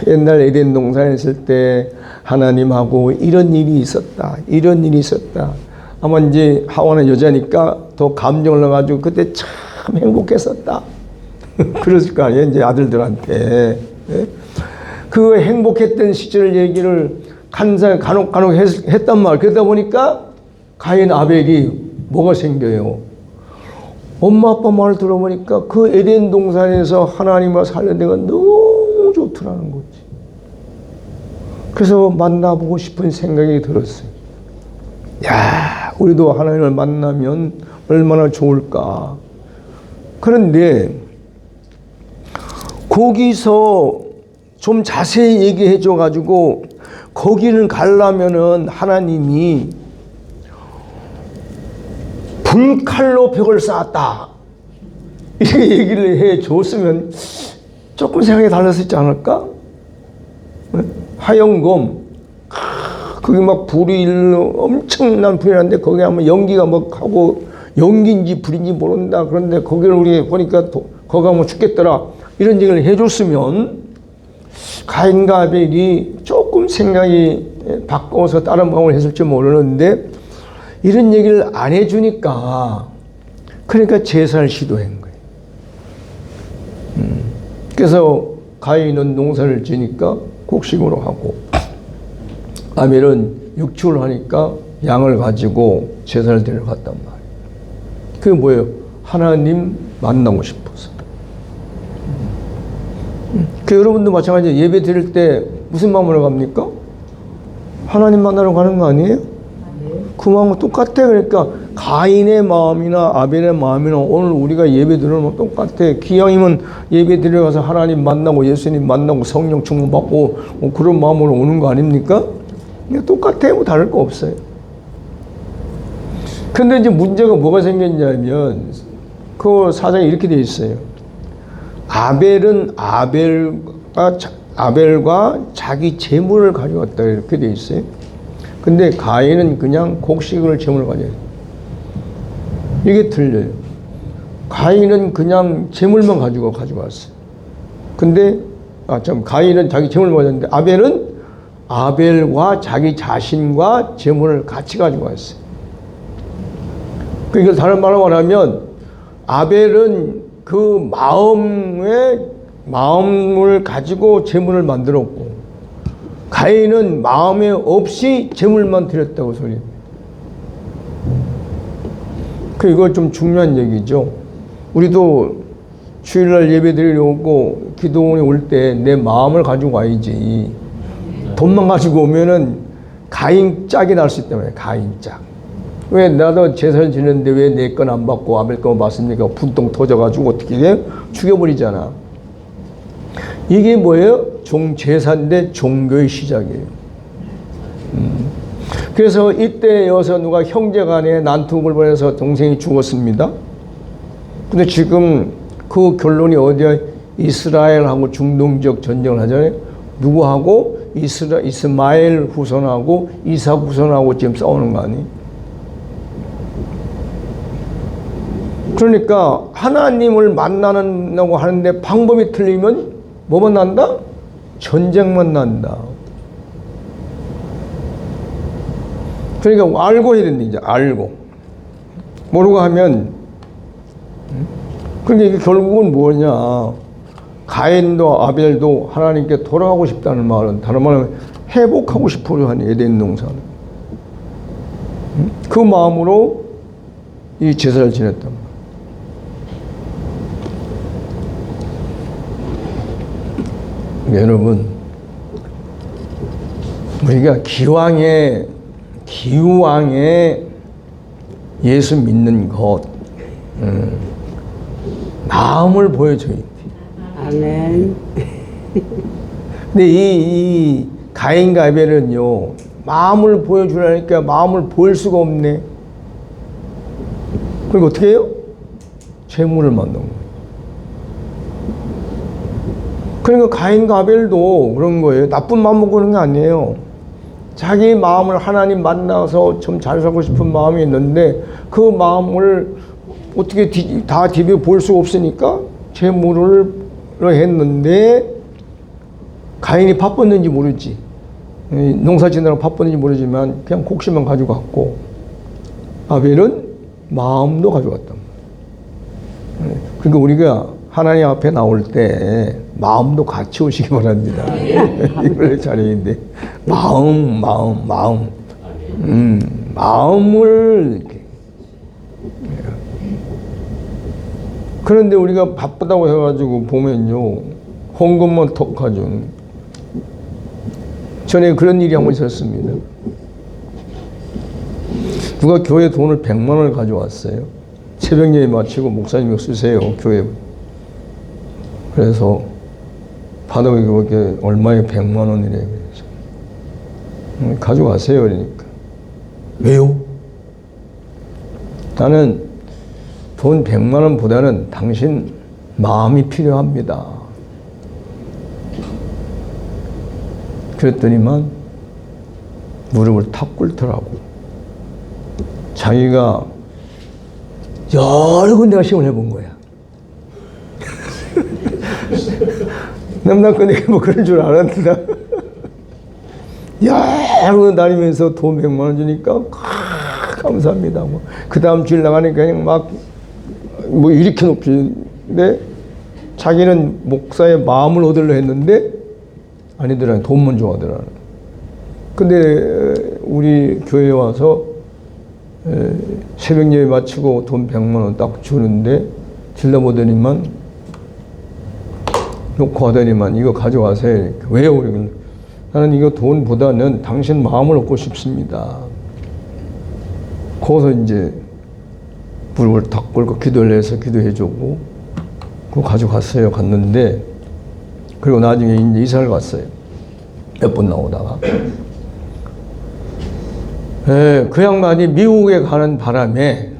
옛날 에덴 동산에 있을 때 하나님하고 이런 일이 있었다. 이런 일이 있었다. 아마 이제 하와는 여자니까 더 감정을 넣어가지고 그때 참 행복했었다. 그랬을 거 아니에요. 이제 아들들한테. 그 행복했던 시절 얘기를 간혹 했단 말. 그러다 보니까 가인 아벨이 뭐가 생겨요? 엄마 아빠 말을 들어보니까 그 에덴 동산에서 하나님과 살는 데가 너무 좋더라는 거지. 그래서 만나보고 싶은 생각이 들었어요. 야, 우리도 하나님을 만나면 얼마나 좋을까. 그런데 거기서 좀 자세히 얘기해 줘가지고 거기는 가려면은 하나님이 불칼로 벽을 쌓았다. 이렇게 얘기를 해 줬으면 조금 생각이 달랐었지 않을까? 하영검, 거기 막 불이 엄청난 불이 나는데 거기 하면 연기가 막 하고 연기인지 불인지 모른다. 그런데 거기를 우리 보니까 거기 가면 죽겠더라. 이런 얘기를 해줬으면 가인과 아벨이 조금 생각이 바꿔서 다른 방법을 했을지 모르는데 이런 얘기를 안 해주니까 그러니까 제사를 시도한 거예요. 그래서 가인은 농사를 지니까 곡식으로 하고 아벨은 육축을 하니까 양을 가지고 제사를 드리러 갔단 말이에요. 그게 뭐예요? 하나님 만나고 싶어서. 그 여러분도 마찬가지로 예배 드릴 때 무슨 마음으로 갑니까? 하나님 만나러 가는 거 아니에요? 그 마음은 똑같아. 그러니까 가인의 마음이나 아벨의 마음이나 오늘 우리가 예배 드리면 똑같아. 기왕이면 예배 드리러 가서 하나님 만나고 예수님 만나고 성령 충만받고 그런 마음으로 오는 거 아닙니까? 똑같아. 뭐 다를 거 없어요. 근데 이제 문제가 뭐가 생겼냐면 그 사장이 이렇게 돼 있어요. 아벨은 아벨과 자기 재물을 가져왔다 이렇게 돼 있어요. 근데 가인은 그냥 곡식을 재물을 가져요. 이게 틀려요. 가인은 그냥 재물만 가지고 왔어요. 근데 가인은 자기 재물을 가졌는데 아벨은 아벨과 자기 자신과 재물을 같이 가지고 왔어요. 그러니까 다른 말로 말하면 아벨은 그 마음을 가지고 재물을 만들었고 가인은 마음에 없이 재물만 드렸다고 소리입니다. 이거 좀 중요한 얘기죠. 우리도 주일날 예배 드리러 오고 기도원에 올 때 내 마음을 가지고 와야지. 돈만 가지고 오면은 가인 짝이 날 수 있단 말이에요. 가인 짝. 왜 나도 제사를 지냈는데 왜 내 건 안 받고 아벨 건 받습니까? 분통 터져가지고 어떻게 돼? 죽여버리잖아. 이게 뭐예요? 제사인데 종교의 시작이에요. 그래서 이때여서 누가 형제간에 난투극을 벌여서 동생이 죽었습니다. 근데 지금 그 결론이 어디야? 이스라엘하고 중동적 전쟁을 하잖아요. 누구하고? 이스마엘 후손하고 이삭 후손하고 지금 싸우는 거 아니에요? 그러니까 하나님을 만나려고 하는데 방법이 틀리면 뭐만 난다? 전쟁만 난다. 그러니까 알고 해야 된다. 이제 알고. 모르고 하면, 그러니까 이게 결국은 뭐냐. 가인도 아벨도 하나님께 돌아가고 싶다는 말은, 다른 말은 회복하고 싶어요 하는 에덴 동산은. 그 마음으로 이 제사를 지냈단 말이에요. 여러분, 우리가 기왕에 예수 믿는 것, 마음을 보여줘야 돼. 아멘. 근데 이 가인과 아벨은요, 마음을 보여주려니까 마음을 보일 수가 없네. 그리고 어떻게 해요? 재물을 만든 거예요. 그러니까 가인과 아벨도 그런 거예요. 나쁜 마음 먹고 그런 게 아니에요. 자기 마음을 하나님 만나서 좀 잘 살고 싶은 마음이 있는데 그 마음을 어떻게 다 디벼 볼 수가 없으니까 재물을 했는데, 가인이 바빴는지 모르지, 농사 지느라고 바빴는지 모르지만 그냥 곡식만 가지고 갔고, 아벨은 마음도 가져갔단 말이에요. 그러니까 우리가 하나님 앞에 나올 때 마음도 같이 오시기 바랍니다. 이걸 자리인데 마음을 이렇게. 그런데 우리가 바쁘다고 해가지고 보면요, 헌금만 턱 가져오는. 전에 그런 일이 한 번 있었습니다. 누가 교회 돈을 100만 원을 가져왔어요. 새벽 예배 마치고 목사님이 쓰세요, 교회. 그래서 받아보기 그렇게 얼마에 100만 원이래. 그래서 가져가세요. 그러니까. 왜요? 나는 돈 100만 원보다는 당신 마음이 필요합니다. 그랬더니만 무릎을 탁 꿇더라고. 자기가 여러 군데가 시험을 해본 거야. 남남권에 뭐 그런 줄 알았는데 여러 군데 다니면서 돈 100만 원 주니까 감사합니다. 그 다음 주일 나가니까 그냥 막 뭐 이렇게 높이는데, 자기는 목사의 마음을 얻으려 했는데 아니더라. 돈만 좋아하더라. 근데 우리 교회에 와서 새벽 예배 마치고 돈 100만 원 딱 주는데, 질러보더니만 놓고 하더니만 이거 가져가세요. 왜요? 그러면 나는 이거 돈보다는 당신 마음을 얻고 싶습니다. 거기서 이제 무릎을 탁 꿇고 기도를 해서 기도해주고 그거 가져갔어요. 갔는데, 그리고 나중에 이제 이사를 갔어요. 몇 번 나오다가. 그 양반이 미국에 가는 바람에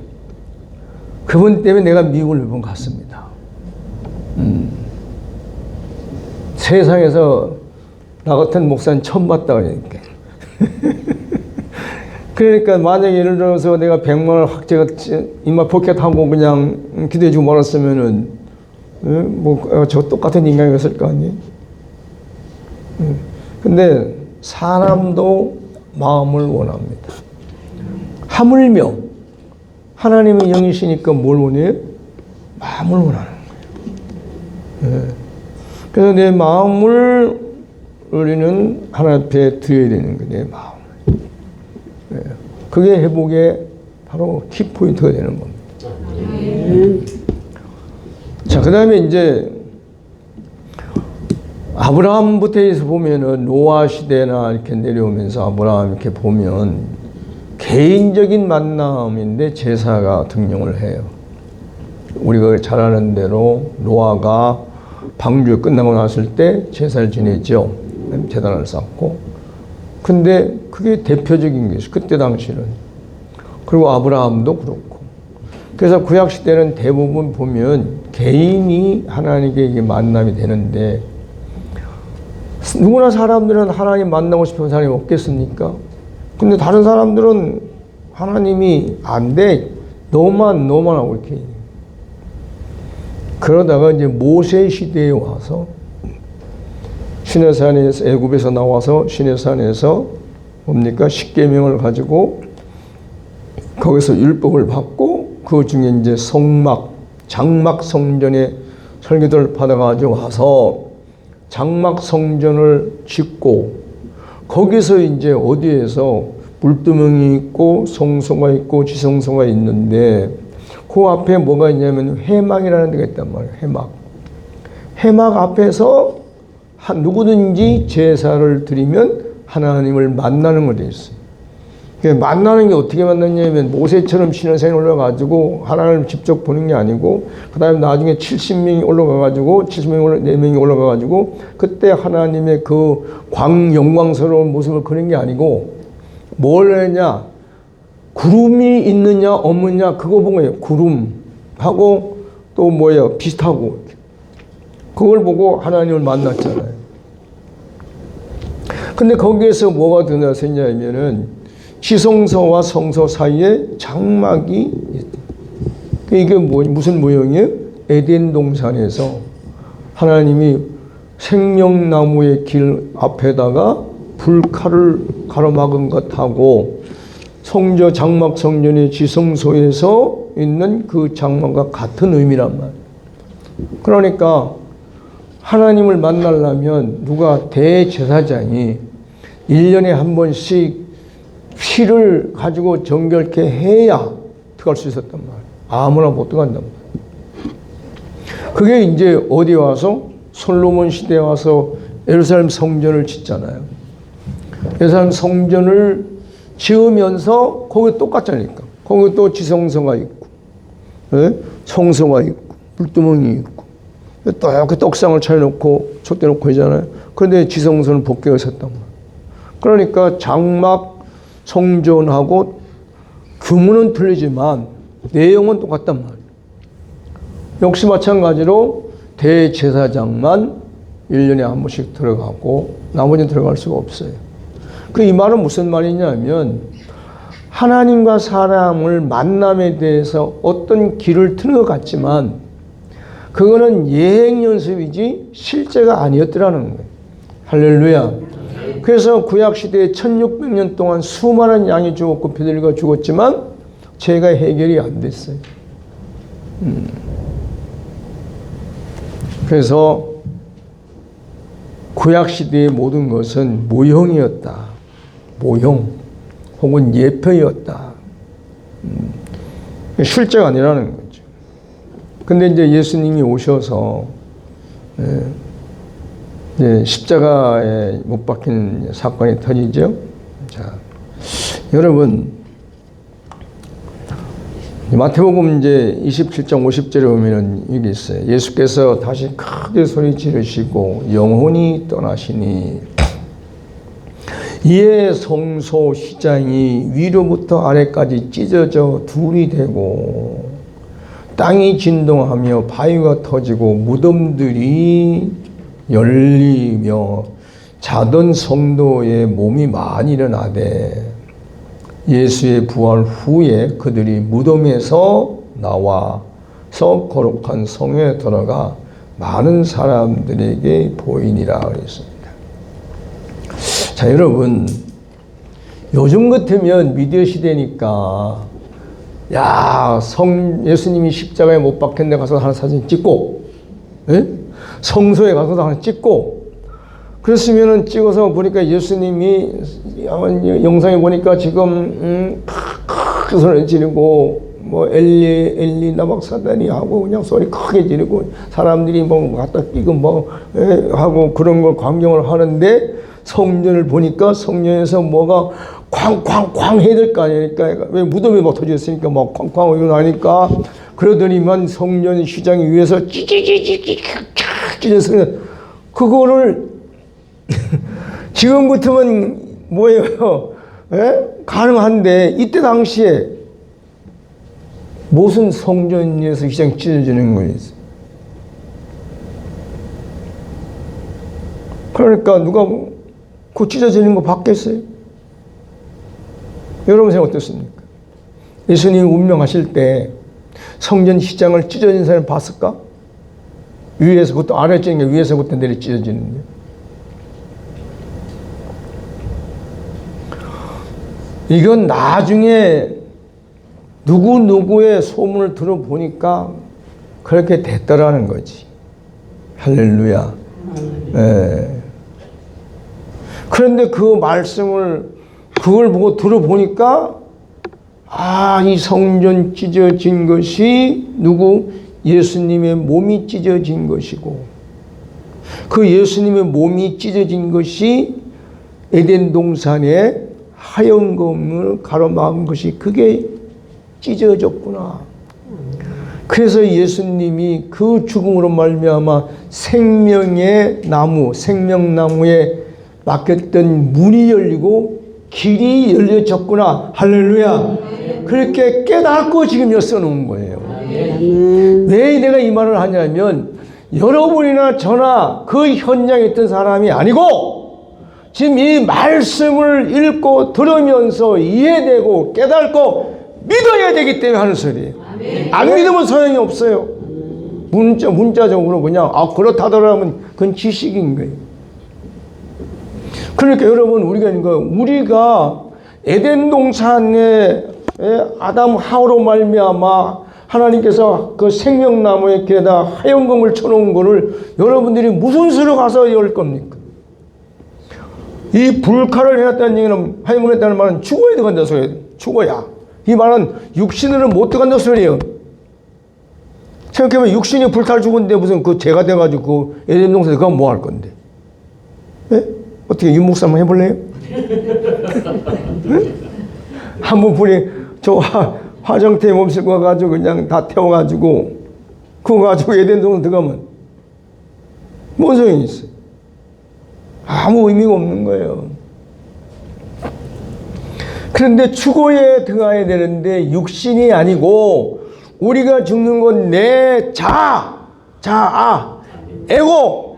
그분 때문에 내가 미국을 몇 번 갔습니다. 세상에서 나 같은 목사는 처음 봤다 그러니까. 그러니까 만약에 예를 들어서 내가 100만 원을 확 제가 이마 포켓하고 그냥 기도해주고 말았으면은 뭐 저 똑같은 인간이었을 거 아니에요. 근데 사람도 마음을 원합니다. 하물며 하나님의 영이시니까 뭘 원해요? 마음을 원하는 거예요. 그래서 내 마음을 우리는 하나님 앞에 드려야 되는 거예요. 내 마음. 그게 회복의 바로 키포인트가 되는 겁니다. 자, 그 다음에 이제 아브라함부터 해서 보면은 노아 시대나 이렇게 내려오면서 아브라함 이렇게 보면 개인적인 만남인데 제사가 등용을 해요. 우리가 잘 아는 대로 노아가 방주 끝나고 났을 때 제사를 지냈죠. 제단을 쌓고. 근데 그게 대표적인 것이 그때 당시는. 그리고 아브라함도 그렇고. 그래서 구약 시대는 대부분 보면 개인이 하나님께 이게 만남이 되는데, 누구나 사람들은 하나님 만나고 싶은 사람이 없겠습니까? 근데 다른 사람들은 하나님이 안 돼. 너만 하고 이렇게. 그러다가 이제 모세 시대에 와서 시내산에서 애굽에서 나와서 시내산에서 뭡니까? 십계명을 가지고 거기서 율법을 받고 그 중에 이제 장막 성전에 설교를 받아가지고 와서 장막 성전을 짓고 거기서 이제 어디에서 물두멍이 있고 성소가 있고 지성소가 있는데 그 앞에 뭐가 있냐면 회막이라는 데가 있단 말이에요. 회막 앞에서 누구든지 제사를 드리면 하나님을 만나는 거 돼 있어요. 만나는 게 어떻게 만났냐면 모세처럼 시내산에 올라가지고 하나님을 직접 보는 게 아니고 그 다음에 나중에 70명이 올라가가지고 4명이 올라가가지고 그때 하나님의 그 영광스러운 모습을 그린 게 아니고 뭘 했냐? 구름이 있느냐 없느냐 그거 본 거예요. 구름하고 또 뭐예요? 비슷하고 그걸 보고 하나님을 만났잖아요. 근데 거기에서 뭐가 드러났냐면은 지성소와 성소 사이에 장막이 이게 무슨 모형이에요? 에덴 동산에서 하나님이 생명나무의 길 앞에다가 불칼을 가로막은 것하고 장막 성전의 지성소에서 있는 그 장막과 같은 의미란 말이에요. 그러니까 하나님을 만나려면 누가 대제사장이 1년에 한 번씩 피를 가지고 정결케 해야 들어갈 수 있었단 말이에요. 아무나 못 들어간단 말이에요. 그게 이제 어디 와서 솔로몬 시대에 와서 예루살렘 성전을 짓잖아요. 예루살렘 성전을 지으면서 거기 똑같잖아니까. 거기 또 지성소가 있고, 성소가 있고, 물두멍이 있고, 또 이렇게 떡상을 차려놓고 촛대놓고 하잖아요. 그런데 지성소는 복개가 섰단 말이에요. 그러니까 장막 성전하고 규모는 틀리지만 내용은 똑같단 말이에요. 역시 마찬가지로 대제사장만 1년에 한 번씩 들어가고 나머지는 들어갈 수가 없어요. 이 말은 무슨 말이냐면 하나님과 사람을 만남에 대해서 어떤 길을 트는 것 같지만 그거는 예행 연습이지 실제가 아니었더라는 거예요. 할렐루야. 그래서 구약시대에 1600년 동안 수많은 양이 죽었고 베들리가 죽었지만 죄가 해결이 안 됐어요. 그래서 구약시대의 모든 것은 모형이었다. 모형 혹은 예표였다. 실제가 아니라는 거죠. 근데 이제 예수님이 오셔서 십자가에 못 박힌 사건이 터지죠. 자, 여러분, 마태복음 이제 27장 50절에 보면은 이게 있어요. 예수께서 다시 크게 소리 지르시고 영혼이 떠나시니 이에 성소 휘장이 위로부터 아래까지 찢어져 둘이 되고 땅이 진동하며 바위가 터지고 무덤들이 열리며 자던 성도의 몸이 많이 일어나되 예수의 부활 후에 그들이 무덤에서 나와서 거룩한 성에 들어가 많은 사람들에게 보이니라 그랬습니다. 자, 여러분, 요즘 같으면 미디어 시대니까 예수님이 십자가에 못 박혔는데 가서 하나 사진 찍고, 성소에 가서도 하나 찍고, 그랬으면은 찍어서 보니까 예수님이 영상에 보니까 지금 크 소리 지르고 뭐 엘리 나박사다니 하고 그냥 소리 크게 지르고 사람들이 뭐 갖다 끼고 뭐 하고 그런 걸 광경을 하는데 성전을 보니까 성전에서 뭐가 쾅쾅쾅 해야 될 거 아니니까 왜 무덤이 막 터졌으니까 막 쾅쾅 일어나니까 그러더니만 성전 휘장이 위에서 찌찌찌찌찌 찢어서 그거를 지금 같으면 뭐예요? 가능한데 이때 당시에 무슨 성전에서 휘장이 찢어지는 거예요? 그러니까 누가 그 찢어지는 거 봤겠어요? 여러분 생각 어떻습니까? 예수님 운명하실 때 성전 휘장을 찢어진 사람 봤을까? 위에서부터 아래 찢는 게 위에서부터 내려 찢어지는데. 이건 나중에 누구누구의 소문을 들어보니까 그렇게 됐더라는 거지. 할렐루야. 예. 그런데 그 말씀을 그걸 보고 들어보니까 이 성전 찢어진 것이 누구? 예수님의 몸이 찢어진 것이고, 그 예수님의 몸이 찢어진 것이 에덴 동산에 하얀 검을 가로막은 것이 그게 찢어졌구나. 그래서 예수님이 그 죽음으로 말미암아 생명의 나무, 생명나무에 막혔던 문이 열리고 길이 열려졌구나. 할렐루야. 그렇게 깨닫고 지금 여기 써놓은 거예요. 왜 내가 이 말을 하냐면, 여러분이나 저나 그 현장에 있던 사람이 아니고 지금 이 말씀을 읽고 들으면서 이해되고 깨닫고 믿어야 되기 때문에 하는 소리예요. 안 믿으면 소용이 없어요. 문자적으로 그냥 그렇다더라면 그건 지식인 거예요. 그러니까 여러분, 우리가 에덴 동산에 아담 하와로 말미암아 하나님께서 그 생명나무에다 하얀 검을 쳐놓은 거를 여러분들이 무슨 수로 가서 열 겁니까? 이 불칼을 해놨다는 얘기는, 하얀 검을 했다는 말은 죽어야 들어간다 소리예요. 죽어야. 이 말은 육신으로는 못 들어간다 소리예요. 생각해보면 육신이 불칼 죽었는데 무슨 그 죄가 돼가지고 그 에덴 동산에 그건 뭐 할 건데? 예? 어떻게 윤 목사 한번 해볼래요? 네? 한번 불이 저 화정태 몸쓸 거 가지고 그냥 다 태워가지고 그거 가지고 에덴 동산 들어가면 뭔 소용이 있어? 아무 의미가 없는 거예요. 그런데 추고에 들어가야 되는데 육신이 아니고 우리가 죽는 건 내 에고,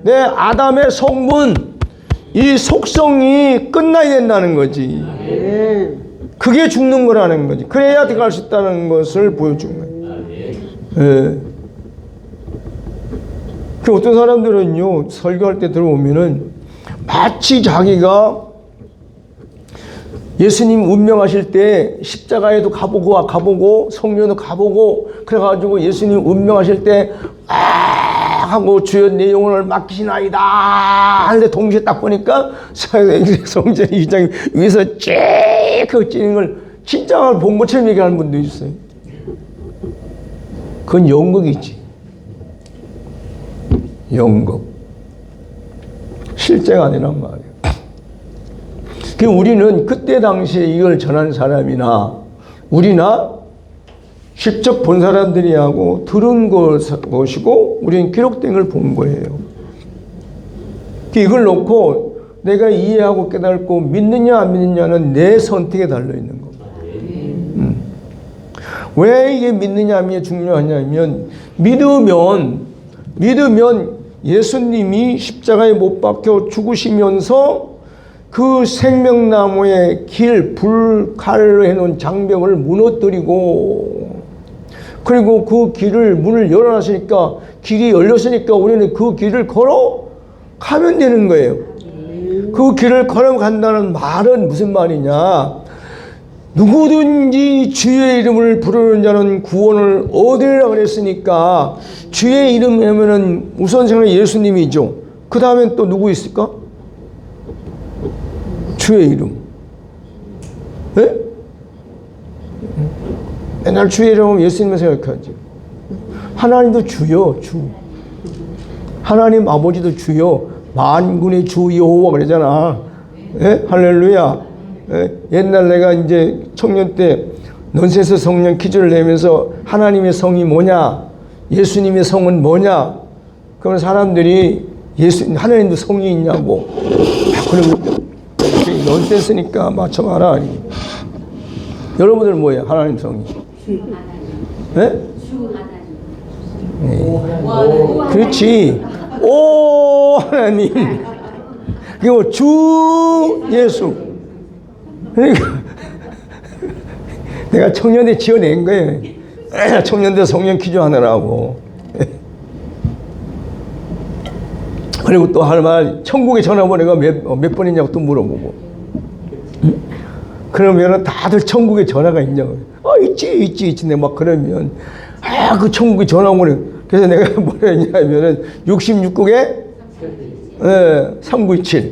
내 아담의 성분, 이 속성이 끝나야 된다는 거지. 그게 죽는 거라는 거지. 그래야 들어갈 수 있다는 것을 보여준 거예요. 예. 그 어떤 사람들은요, 설교할 때 들어보면은 마치 자기가 예수님 운명하실 때 십자가에도 가보고 성령도 가보고 그래가지고 예수님 운명하실 때 하고 주여 내 영혼을 맡기시나이다 하는데 동시에 딱 보니까 성전 이장이 위에서 쬐 찌는 걸 진짜 본 것처럼 얘기하는 분도 있어요. 그건 연극이지. 연극. 실제가 아니란 말이에요. 우리는 그때 당시에 이걸 전한 사람이나 우리나 직접 본 사람들이 하고 들은 것이고 우리는 기록된 걸 본 거예요. 이걸 놓고 내가 이해하고 깨닫고 믿느냐 안 믿느냐는 내 선택에 달려있는 겁니다. 왜 이게 믿느냐 안 믿느냐 중요하냐면 믿으면 예수님이 십자가에 못 박혀 죽으시면서 그 생명나무의 길, 불칼로 해놓은 장벽을 무너뜨리고 그리고 그 길을 문을 열어놨으니까 길이 열렸으니까 우리는 그 길을 걸어가면 되는 거예요. 그 길을 걸어간다는 말은 무슨 말이냐? 누구든지 주의 이름을 부르는 자는 구원을 얻으리라 그랬으니까 주의 이름 하면은 우선 생각은 예수님이죠. 그 다음엔 또 누구 있을까? 주의 이름. 네? 맨날 주의 이름은 예수님을 생각하지. 하나님도 주여, 주. 하나님 아버지도 주여, 만군의 주 여호와 그러잖아. 네? 할렐루야. 네? 옛날 내가 이제 청년 때 넌센스 성령 퀴즈를 내면서 하나님의 성이 뭐냐, 예수님의 성은 뭐냐, 그러면 사람들이 하나님도 성이 있냐고. 그러면 넌센스니까 맞춰봐라. 여러분들 뭐예요? 하나님 성이? 네? 네. 그렇지. 오 하나님. 그리고 주 예수. 그러니까 내가 청년대 지어낸 거예요. 청년대 성령 퀴즈 하느라고. 그리고 또 할 말, 천국에 전화번호가 몇 번이냐고 또 물어보고. 응? 그러면은 다들 천국에 전화가 있냐고. 있지. 내가 막 그러면, 그 천국에 전화번호. 그래서 내가 뭐라 했냐면은, 66국에 3927.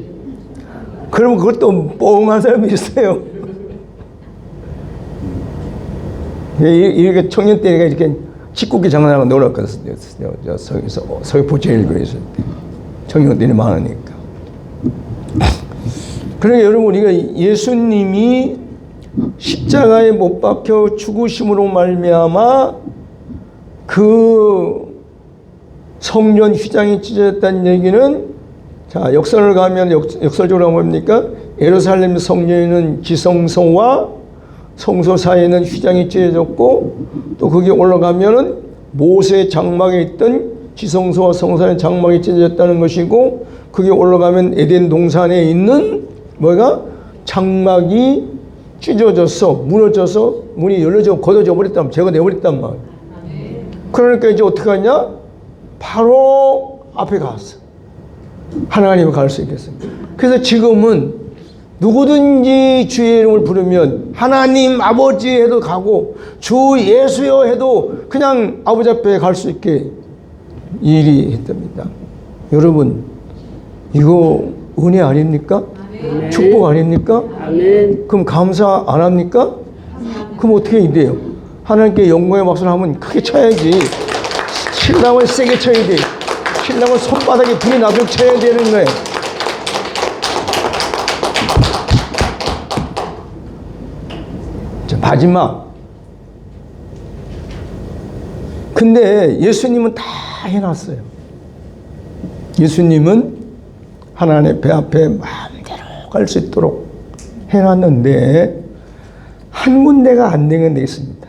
그러면 그것도 뻥한 사람이 있어요. 이렇게 청년 때가 이렇게 19기 장난하고 놀았거든요. 서귀포 제1교회 있을 때. 청년들이 많으니까. 그러니까 여러분, 우리가 예수님이 십자가에 못 박혀 죽으심으로 말미암아 그 성전 휘장이 찢어졌다는 얘기는, 자, 역설을 가면 역설적으로 뭡니까? 예루살렘 성전에는 지성소와 성소 사이에는 휘장이 찢어졌고, 또 거기 올라가면은 모세 장막에 있던 지성소와 성소의 장막이 찢어졌다는 것이고, 거기 올라가면 에덴 동산에 있는 뭐가 장막이 찢어져서 무너져서 문이 열려져 걷어져 버렸단, 제가 내버렸단 말이에요. 그러니까 이제 어떻게 하냐? 바로 앞에 갔어. 하나님을 갈 수 있겠습니다. 그래서 지금은 누구든지 주의 이름을 부르면 하나님 아버지 해도 가고 주 예수여 해도 그냥 아버지 앞에 갈 수 있게 일이 했답니다. 여러분, 이거 은혜 아닙니까? 아멘. 축복 아닙니까? 아멘. 그럼 감사 안 합니까? 그럼 어떻게 돼요? 하나님께 영광의 박수를 하면 크게 쳐야지. 신랑을 세게 쳐야 돼. 신랑을 손바닥에 불이 나도록 쳐야 되는 거예요. 자, 마지막. 근데 예수님은 다 해놨어요. 예수님은 하나님의 배 앞에 마음대로 갈 수 있도록 해놨는데 한 군데가 안 되는 데 있습니다.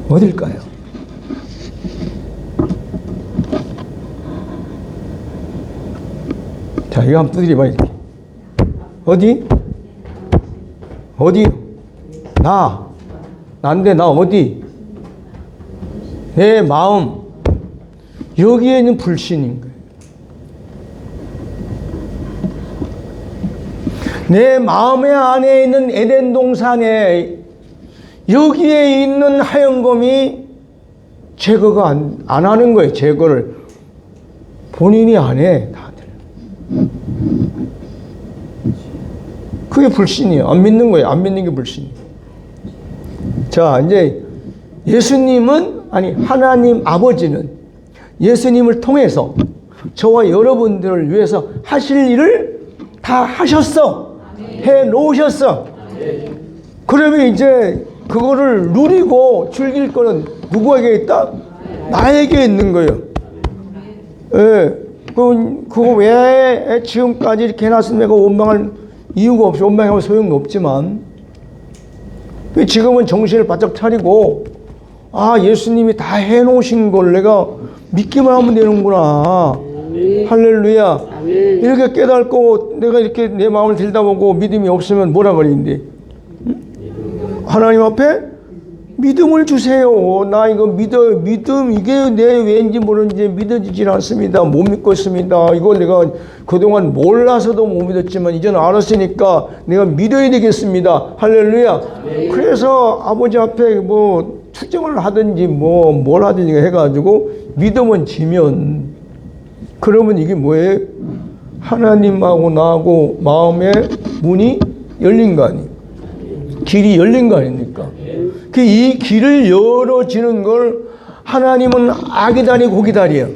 어딜까요? 자, 이거 한번 두드려봐, 이렇게. 어디? 난데, 나 어디? 내 마음. 여기에 있는 불신인 거예요. 내 마음의 안에 있는 에덴 동산에 여기에 있는 하얀검이 제거가 안 하는 거예요. 제거를 본인이 안 해, 다들. 그게 불신이에요. 안 믿는 거예요. 안 믿는 게 불신이에요. 자, 이제 하나님 아버지는 예수님을 통해서 저와 여러분들을 위해서 하실 일을 다 하셨어. 해 놓으셨어. 그러면 이제 그거를 누리고 즐길 거는 누구에게 있다? 나에게 있는 거예요. 예. 그거 왜 지금까지 이렇게 해놨으면 내가 원망할 이유가 없이, 원망하면 소용이 없지만, 지금은 정신을 바짝 차리고, 예수님이 다 해놓으신 걸 내가 믿기만 하면 되는구나. 할렐루야. 이렇게 깨닫고 내가 이렇게 내 마음을 들여다보고 믿음이 없으면 뭐라 그러는데? 하나님 앞에 믿음을 주세요. 나 이거 믿음 이게 내 왜인지 모르는지 믿어지질 않습니다. 못 믿고 있습니다. 이걸 내가 그동안 몰라서도 못 믿었지만 이제는 알았으니까 내가 믿어야 되겠습니다. 할렐루야. 그래서 아버지 앞에 뭐 투정을 하든지 뭘 하든지 해가지고 믿음은 지면, 그러면 이게 뭐예요? 하나님하고 나하고 마음의 문이 열린 거 아니에요? 길이 열린 거 아닙니까? 이 길을 열어지는 걸 하나님은 아기다리 고기다리예요.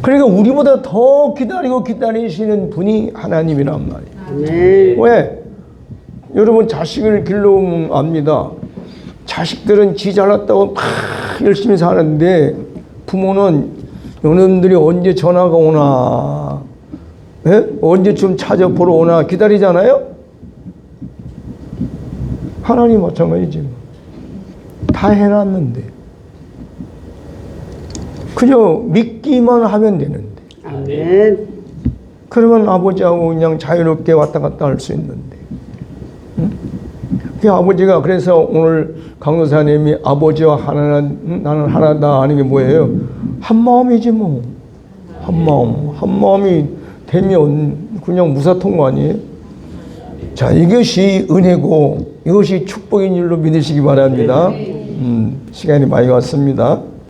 그러니까 우리보다 더 기다리시는 분이 하나님이란 말이에요. 왜? 여러분 자식을 길러오면 압니다. 자식들은 지 잘났다고 막 열심히 사는데 부모는 요놈들이 언제 전화가 오나, 예? 언제쯤 찾아보러 오나 기다리잖아요. 하나님 마찬가지지. 다 해놨는데 그저 믿기만 하면 되는데. 아멘. 그러면 아버지하고 그냥 자유롭게 왔다 갔다 할 수 있는데, 응? 그 아버지가 그래서 오늘 강도사님이 아버지와 나는 하나다 하는 게 뭐예요? 한 마음이지 뭐. 한 마음. 한 마음이 되면 그냥 무사통과 아니에요? 자, 이것이 은혜고 이것이 축복인 줄로 믿으시기 바랍니다. 시간이 많이 왔습니다.